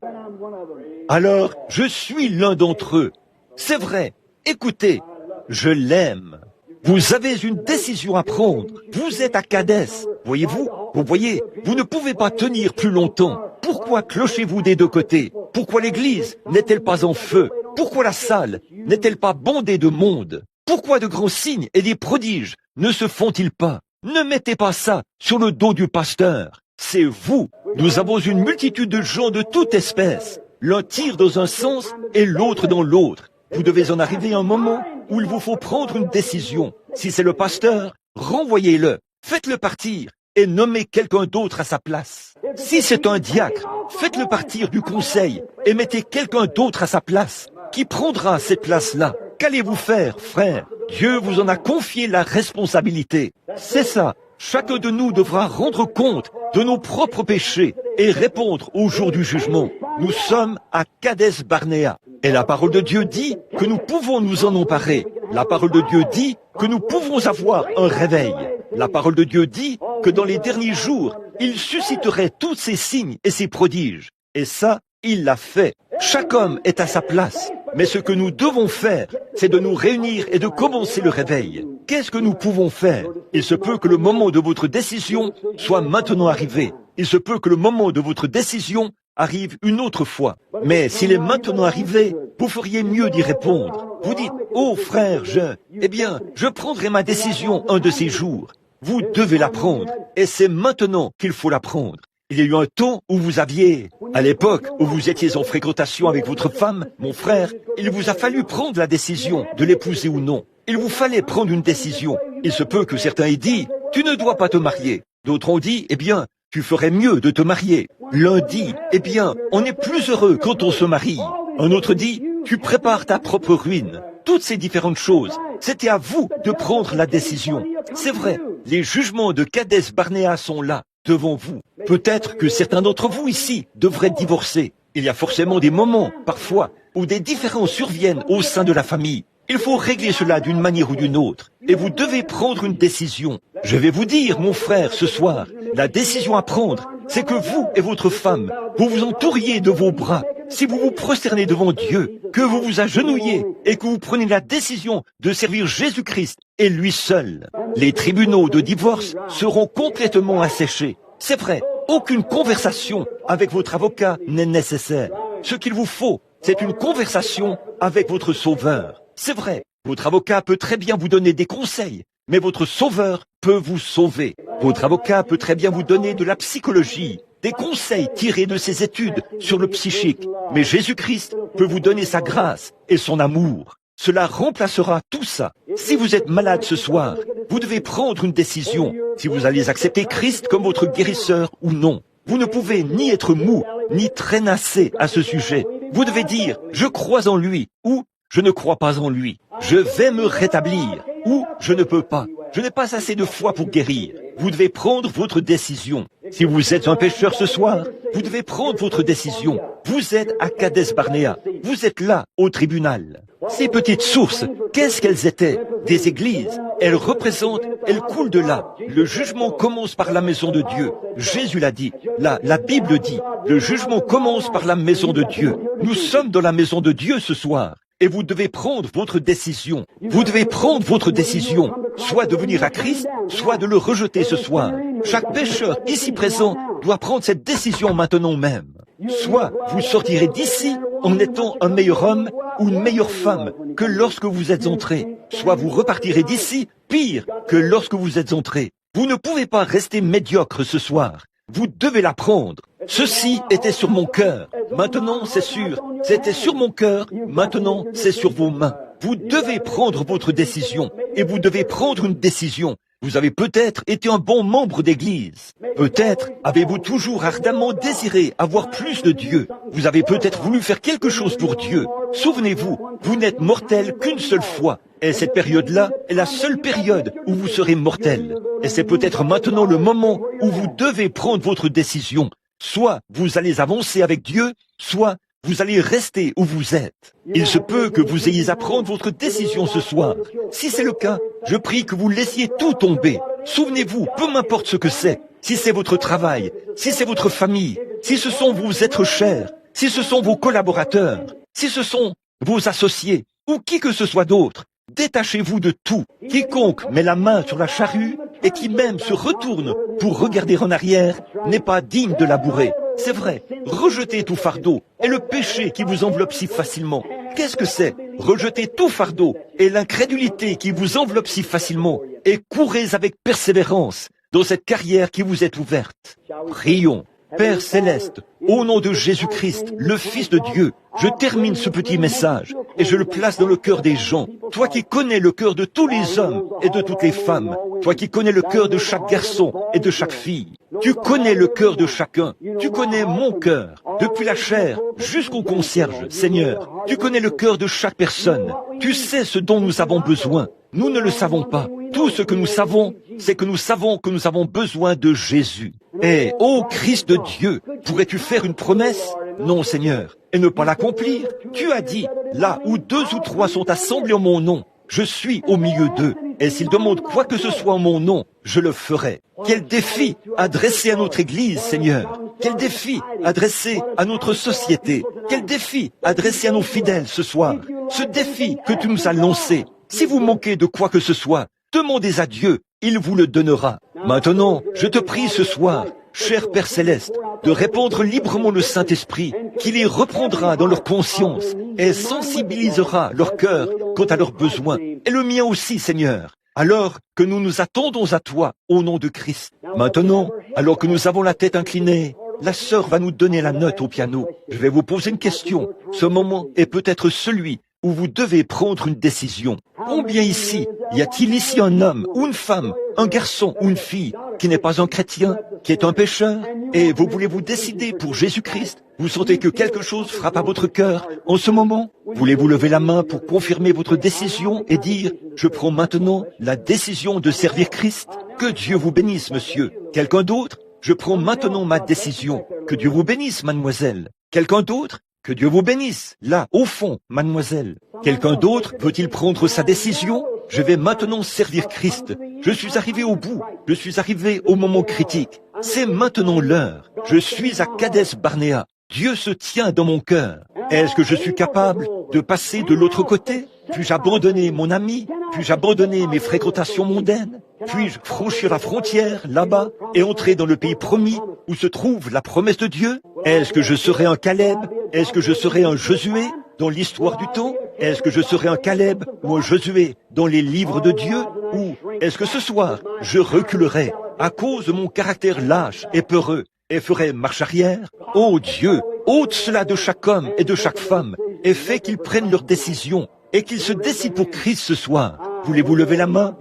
alors je suis l'un d'entre eux. C'est vrai, écoutez, je l'aime. Vous avez une décision à prendre. Vous êtes à Kadès. Voyez-vous? Vous voyez, vous ne pouvez pas tenir plus longtemps. Pourquoi clochez-vous des deux côtés? Pourquoi l'église n'est-elle pas en feu? Pourquoi la salle n'est-elle pas bondée de monde? Pourquoi de grands signes et des prodiges ne se font-ils pas? Ne mettez pas ça sur le dos du pasteur. C'est vous. Nous avons une multitude de gens de toute espèce. L'un tire dans un sens et l'autre dans l'autre. Vous devez en arriver à un moment où il vous faut prendre une décision. Si c'est le pasteur, renvoyez-le, faites-le partir et nommez quelqu'un d'autre à sa place. Si c'est un diacre, faites-le partir du conseil et mettez quelqu'un d'autre à sa place. Qui prendra cette place-là? Qu'allez-vous faire, frère? Dieu vous en a confié la responsabilité. C'est ça. Chacun de nous devra rendre compte de nos propres péchés et répondre au jour du jugement. Nous sommes à Kadès Barnéa. Et la parole de Dieu dit que nous pouvons nous en emparer. La parole de Dieu dit que nous pouvons avoir un réveil. La parole de Dieu dit que dans les derniers jours, il susciterait tous ces signes et ces prodiges. Et ça, il l'a fait. Chaque homme est à sa place. Mais ce que nous devons faire, c'est de nous réunir et de commencer le réveil. Qu'est-ce que nous pouvons faire? Il se peut que le moment de votre décision soit maintenant arrivé. Il se peut que le moment de votre décision arrive une autre fois. Mais s'il est maintenant arrivé, vous feriez mieux d'y répondre. Vous dites, « Oh frère, je prendrai ma décision un de ces jours. » Vous devez la prendre, et c'est maintenant qu'il faut la prendre. Il y a eu un temps où vous aviez, à l'époque où vous étiez en fréquentation avec votre femme, mon frère, il vous a fallu prendre la décision de l'épouser ou non. Il vous fallait prendre une décision. Il se peut que certains aient dit, « Tu ne dois pas te marier ». D'autres ont dit, « Tu ferais mieux de te marier ». L'un dit, « On est plus heureux quand on se marie ». Un autre dit, « Tu prépares ta propre ruine ». Toutes ces différentes choses, c'était à vous de prendre la décision. C'est vrai, les jugements de Kadès Barnéa sont là, devant vous. Peut-être que certains d'entre vous ici devraient divorcer. Il y a forcément des moments, parfois, où des différends surviennent au sein de la famille. Il faut régler cela d'une manière ou d'une autre. Et vous devez prendre une décision. Je vais vous dire, mon frère, ce soir, la décision à prendre, c'est que vous et votre femme, vous vous entouriez de vos bras. Si vous vous prosternez devant Dieu, que vous vous agenouillez et que vous prenez la décision de servir Jésus-Christ et lui seul, les tribunaux de divorce seront complètement asséchés. C'est vrai, aucune conversation avec votre avocat n'est nécessaire. Ce qu'il vous faut, c'est une conversation avec votre Sauveur. C'est vrai, votre avocat peut très bien vous donner des conseils, mais votre Sauveur peut vous sauver. Votre avocat peut très bien vous donner de la psychologie, des conseils tirés de ses études sur le psychique, mais Jésus-Christ peut vous donner sa grâce et son amour. Cela remplacera tout ça. Si vous êtes malade ce soir, vous devez prendre une décision, si vous allez accepter Christ comme votre guérisseur ou non. Vous ne pouvez ni être mou, ni traînasser à ce sujet. Vous devez dire, je crois en lui, ou je ne crois pas en lui. Je vais me rétablir, ou je ne peux pas. Je n'ai pas assez de foi pour guérir. Vous devez prendre votre décision. Si vous êtes un pécheur ce soir, vous devez prendre votre décision. Vous êtes à Kadès Barnéa. Vous êtes là, au tribunal. Ces petites sources, qu'est-ce qu'elles étaient? Des églises. Elles représentent, elles coulent de là. Le jugement commence par la maison de Dieu. Jésus l'a dit. La Bible dit, le jugement commence par la maison de Dieu. Nous sommes dans la maison de Dieu ce soir. Et vous devez prendre votre décision. Vous devez prendre votre décision, soit de venir à Christ, soit de le rejeter ce soir. Chaque pécheur ici présent doit prendre cette décision maintenant même. Soit vous sortirez d'ici en étant un meilleur homme ou une meilleure femme que lorsque vous êtes entré. Soit vous repartirez d'ici pire que lorsque vous êtes entré. Vous ne pouvez pas rester médiocre ce soir. Vous devez la prendre. Ceci était sur mon cœur. Maintenant, c'est sûr. C'était sur mon cœur. Maintenant, c'est sur vos mains. Vous devez prendre votre décision. Et vous devez prendre une décision. Vous avez peut-être été un bon membre d'église. Peut-être avez-vous toujours ardemment désiré avoir plus de Dieu. Vous avez peut-être voulu faire quelque chose pour Dieu. Souvenez-vous, vous n'êtes mortel qu'une seule fois. Et cette période-là est la seule période où vous serez mortel. Et c'est peut-être maintenant le moment où vous devez prendre votre décision. Soit vous allez avancer avec Dieu, soit vous allez rester où vous êtes. Il se peut que vous ayez à prendre votre décision ce soir. Si c'est le cas, je prie que vous laissiez tout tomber. Souvenez-vous, peu m'importe ce que c'est, si c'est votre travail, si c'est votre famille, si ce sont vos êtres chers, si ce sont vos collaborateurs, si ce sont vos associés, ou qui que ce soit d'autre, détachez-vous de tout. Quiconque met la main sur la charrue et qui même se retourne pour regarder en arrière n'est pas digne de labourer. C'est vrai, rejetez tout fardeau et le péché qui vous enveloppe si facilement. Qu'est-ce que c'est? Rejetez tout fardeau et l'incrédulité qui vous enveloppe si facilement et courez avec persévérance dans cette carrière qui vous est ouverte. Prions. Père Céleste, au nom de Jésus-Christ, le Fils de Dieu, je termine ce petit message et je le place dans le cœur des gens. Toi qui connais le cœur de tous les hommes et de toutes les femmes, toi qui connais le cœur de chaque garçon et de chaque fille, tu connais le cœur de chacun, tu connais mon cœur, depuis la chair jusqu'au concierge, Seigneur. Tu connais le cœur de chaque personne, tu sais ce dont nous avons besoin. Nous ne le savons pas. Tout ce que nous savons, c'est que nous savons que nous avons besoin de Jésus. Et, ô Christ de Dieu, pourrais-tu faire une promesse? Non, Seigneur, et ne pas l'accomplir. Tu as dit, là où 2 ou 3 sont assemblés en mon nom, je suis au milieu d'eux. Et s'ils demandent quoi que ce soit en mon nom, je le ferai. Quel défi adressé à notre Église, Seigneur. Quel défi adressé à notre société. Quel défi adressé à nos fidèles ce soir. Ce défi que tu nous as lancé. Si vous manquez de quoi que ce soit, demandez à Dieu, il vous le donnera. Maintenant, je te prie ce soir, cher Père Céleste, de répandre librement le Saint-Esprit, qui les reprendra dans leur conscience et sensibilisera leur cœur quant à leurs besoins, et le mien aussi, Seigneur, alors que nous nous attendons à toi au nom de Christ. Maintenant, alors que nous avons la tête inclinée, la sœur va nous donner la note au piano. Je vais vous poser une question. Ce moment est peut-être celui où vous devez prendre une décision. Combien ici, y a-t-il ici un homme ou une femme, un garçon ou une fille qui n'est pas un chrétien, qui est un pécheur, et vous voulez vous décider pour Jésus-Christ? Vous sentez que quelque chose frappe à votre cœur en ce moment? Voulez-vous lever la main pour confirmer votre décision et dire « Je prends maintenant la décision de servir Christ ». Que Dieu vous bénisse, monsieur. Quelqu'un d'autre? Je prends maintenant ma décision. Que Dieu vous bénisse, mademoiselle. Quelqu'un d'autre? Que Dieu vous bénisse, là, au fond, mademoiselle. Quelqu'un d'autre peut-il prendre sa décision? Je vais maintenant servir Christ. Je suis arrivé au bout. Je suis arrivé au moment critique. C'est maintenant l'heure. Je suis à Kadès Barnéa. Dieu se tient dans mon cœur. Est-ce que je suis capable de passer de l'autre côté? Puis-je abandonner mon ami? Puis-je abandonner mes fréquentations mondaines? Puis-je franchir la frontière, là-bas, et entrer dans le pays promis, où se trouve la promesse de Dieu? Est-ce que je serai un Caleb? Est-ce que je serai un Josué dans l'histoire du temps? Est-ce que je serai un Caleb ou un Josué dans les livres de Dieu? Ou est-ce que ce soir, je reculerai à cause de mon caractère lâche et peureux et ferai marche arrière? Ô Dieu, ôte cela de chaque homme et de chaque femme et fais qu'ils prennent leurs décisions et qu'ils se décident pour Christ ce soir. Voulez-vous lever la main?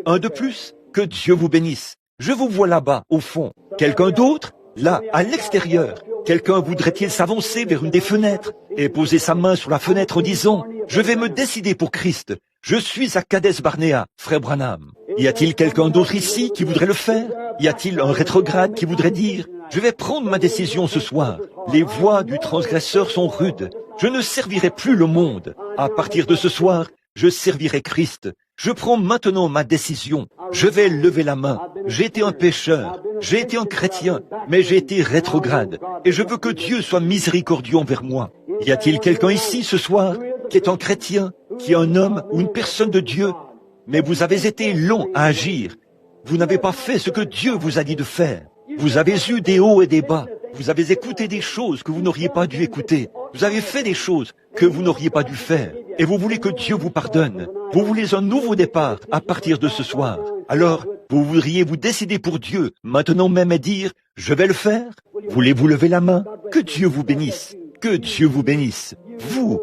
Un de plus? Que Dieu vous bénisse. Je vous vois là-bas, au fond. Quelqu'un d'autre? Là, à l'extérieur. Quelqu'un voudrait-il s'avancer vers une des fenêtres et poser sa main sur la fenêtre en disant « Je vais me décider pour Christ. Je suis à Kadès Barnéa, frère Branham. » Y a-t-il quelqu'un d'autre ici qui voudrait le faire? Y a-t-il un rétrograde qui voudrait dire « Je vais prendre ma décision ce soir. Les voies du transgresseur sont rudes. Je ne servirai plus le monde. À partir de ce soir, je servirai Christ. Je prends maintenant ma décision. Je vais lever la main. J'ai été un pécheur. J'ai été un chrétien, mais j'ai été rétrograde. Et je veux que Dieu soit miséricordieux envers moi. Y a-t-il quelqu'un ici ce soir qui est un chrétien, qui est un homme ou une personne de Dieu, mais vous avez été long à agir. Vous n'avez pas fait ce que Dieu vous a dit de faire. Vous avez eu des hauts et des bas. Vous avez écouté des choses que vous n'auriez pas dû écouter. Vous avez fait des choses que vous n'auriez pas dû faire. Et vous voulez que Dieu vous pardonne. Vous voulez un nouveau départ à partir de ce soir. Alors, vous voudriez vous décider pour Dieu, maintenant même et dire, je vais le faire? Voulez-vous lever la main? Que Dieu vous bénisse. Que Dieu vous bénisse. Vous.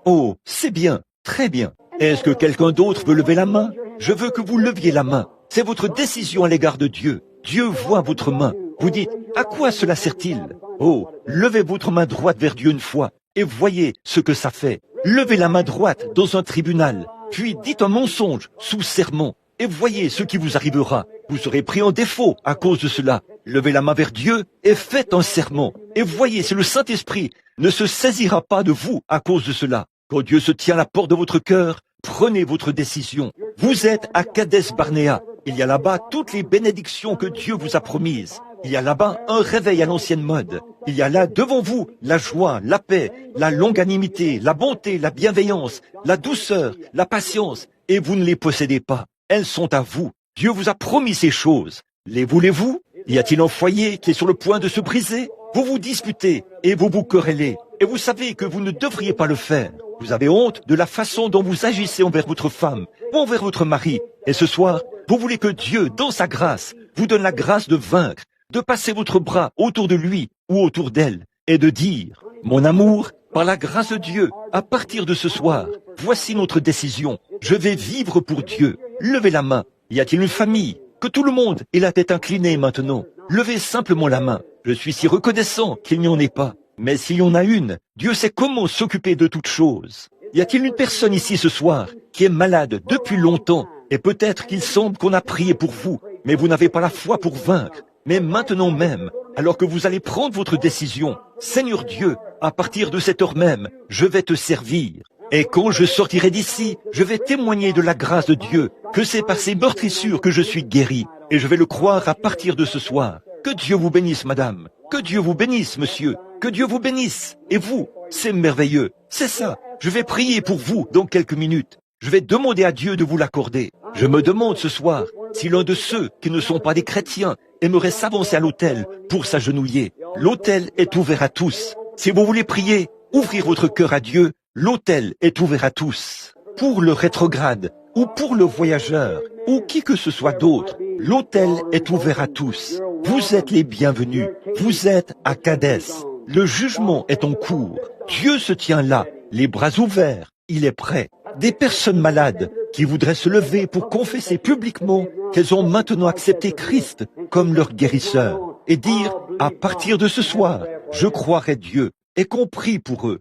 Oh, c'est bien, très bien. Est-ce que quelqu'un d'autre veut lever la main? Je veux que vous leviez la main. C'est votre décision à l'égard de Dieu. Dieu voit votre main. Vous dites, à quoi cela sert-il? Oh, levez votre main droite vers Dieu une fois et voyez ce que ça fait. Levez la main droite dans un tribunal, puis dites un mensonge sous serment et voyez ce qui vous arrivera. Vous serez pris en défaut à cause de cela. Levez la main vers Dieu et faites un serment. Et voyez si le Saint-Esprit ne se saisira pas de vous à cause de cela. Quand Dieu se tient à la porte de votre cœur, prenez votre décision. Vous êtes à Kadesh Barnéa. Il y a là-bas toutes les bénédictions que Dieu vous a promises. Il y a là-bas un réveil à l'ancienne mode. Il y a là devant vous la joie, la paix, la longanimité, la bonté, la bienveillance, la douceur, la patience. Et vous ne les possédez pas. Elles sont à vous. Dieu vous a promis ces choses. Les voulez-vous? Y a-t-il un foyer qui est sur le point de se briser? Vous vous disputez et vous vous querellez. Et vous savez que vous ne devriez pas le faire. Vous avez honte de la façon dont vous agissez envers votre femme ou envers votre mari. Et ce soir, vous voulez que Dieu, dans sa grâce, vous donne la grâce de vaincre, de passer votre bras autour de lui ou autour d'elle et de dire, mon amour, par la grâce de Dieu, à partir de ce soir, voici notre décision. Je vais vivre pour Dieu. Levez la main. Y a-t-il une famille? Que tout le monde ait la tête inclinée maintenant. Levez simplement la main. Je suis si reconnaissant qu'il n'y en ait pas. Mais s'il y en a une, Dieu sait comment s'occuper de toutes choses. Y a-t-il une personne ici ce soir qui est malade depuis longtemps? Et peut-être qu'il semble qu'on a prié pour vous, mais vous n'avez pas la foi pour vaincre. Mais maintenant même, alors que vous allez prendre votre décision, Seigneur Dieu, à partir de cette heure même, je vais te servir. Et quand je sortirai d'ici, je vais témoigner de la grâce de Dieu, que c'est par ces meurtrissures que je suis guéri. Et je vais le croire à partir de ce soir. Que Dieu vous bénisse, madame. Que Dieu vous bénisse, monsieur. Que Dieu vous bénisse. Et vous, c'est merveilleux. C'est ça. Je vais prier pour vous dans quelques minutes. Je vais demander à Dieu de vous l'accorder. Je me demande ce soir si l'un de ceux qui ne sont pas des chrétiens aimerait s'avancer à l'autel pour s'agenouiller. L'autel est ouvert à tous. Si vous voulez prier, ouvrir votre cœur à Dieu, l'autel est ouvert à tous. Pour le rétrograde, ou pour le voyageur, ou qui que ce soit d'autre, l'autel est ouvert à tous. Vous êtes les bienvenus. Vous êtes à Kadès. Le jugement est en cours. Dieu se tient là, les bras ouverts. Il est prêt. Des personnes malades qui voudraient se lever pour confesser publiquement qu'elles ont maintenant accepté Christ comme leur guérisseur et dire, à partir de ce soir, je croirai Dieu et qu'on prie pour eux.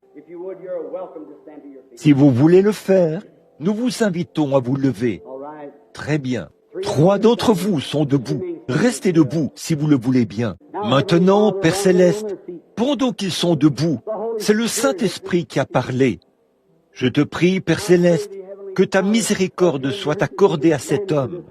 Si vous voulez le faire, nous vous invitons à vous lever. Très bien. 3 d'entre vous sont debout. Restez debout si vous le voulez bien. Maintenant, Père Céleste, pendant qu'ils sont debout, c'est le Saint-Esprit qui a parlé. Je te prie, Père Céleste, que ta miséricorde soit accordée à cet homme,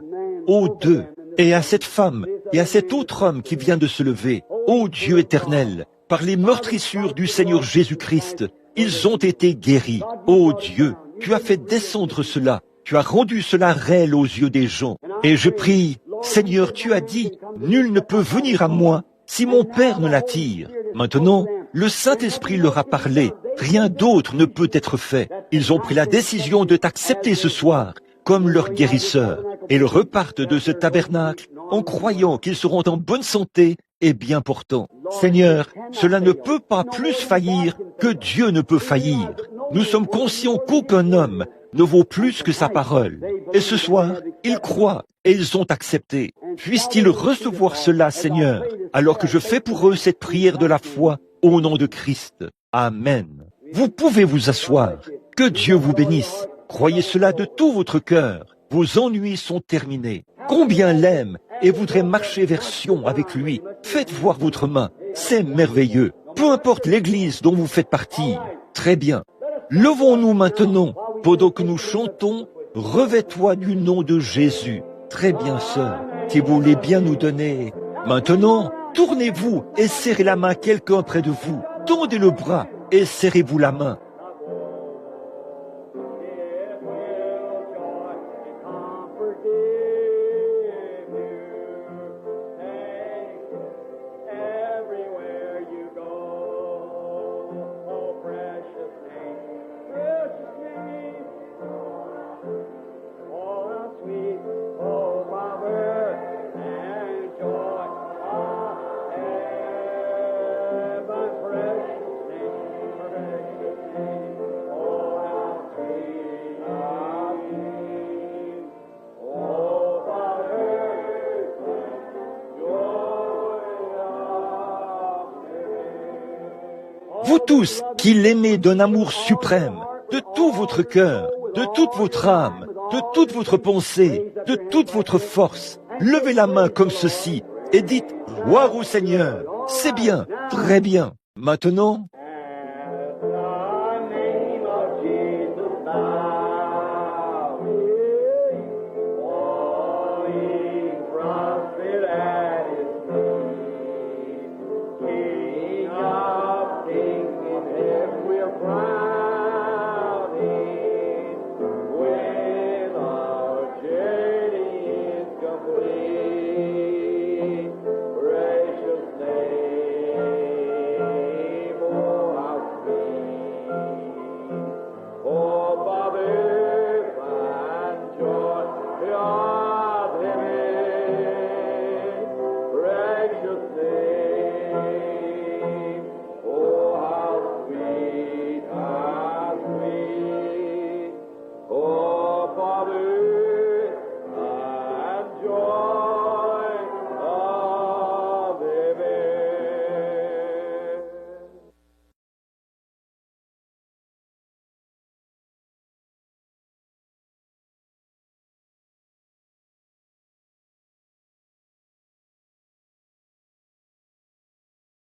aux deux, et à cette femme, et à cet autre homme qui vient de se lever. Ô Dieu éternel, par les meurtrissures du Seigneur Jésus-Christ, ils ont été guéris. Ô Dieu, tu as fait descendre cela, tu as rendu cela réel aux yeux des gens. Et je prie, Seigneur, tu as dit, nul ne peut venir à moi si mon Père ne l'attire. Maintenant, le Saint-Esprit leur a parlé. Rien d'autre ne peut être fait. Ils ont pris la décision de t'accepter ce soir comme leur guérisseur. Et ils repartent de ce tabernacle en croyant qu'ils seront en bonne santé et bien portants. Seigneur, cela ne peut pas plus faillir que Dieu ne peut faillir. Nous sommes conscients qu'aucun homme ne vaut plus que sa parole. Et ce soir, ils croient et ils ont accepté. Puissent-ils recevoir cela, Seigneur, alors que je fais pour eux cette prière de la foi au nom de Christ. Amen. Vous pouvez vous asseoir. Que Dieu vous bénisse. Croyez cela de tout votre cœur. Vos ennuis sont terminés. Combien l'aime et voudrait marcher vers Sion avec lui. Faites voir votre main. C'est merveilleux. Peu importe l'église dont vous faites partie. Très bien. Levons-nous maintenant pendant que nous chantons « Revêt-toi du nom de Jésus ». Très bien, sœur. Si vous voulez bien nous donner. Maintenant, tournez-vous et serrez la main à quelqu'un près de vous. Tendez le bras et serrez-vous la main. Vous tous qui l'aimez d'un amour suprême, de tout votre cœur, de toute votre âme, de toute votre pensée, de toute votre force, levez la main comme ceci et dites « Gloire au Seigneur ». C'est bien, très bien. Maintenant,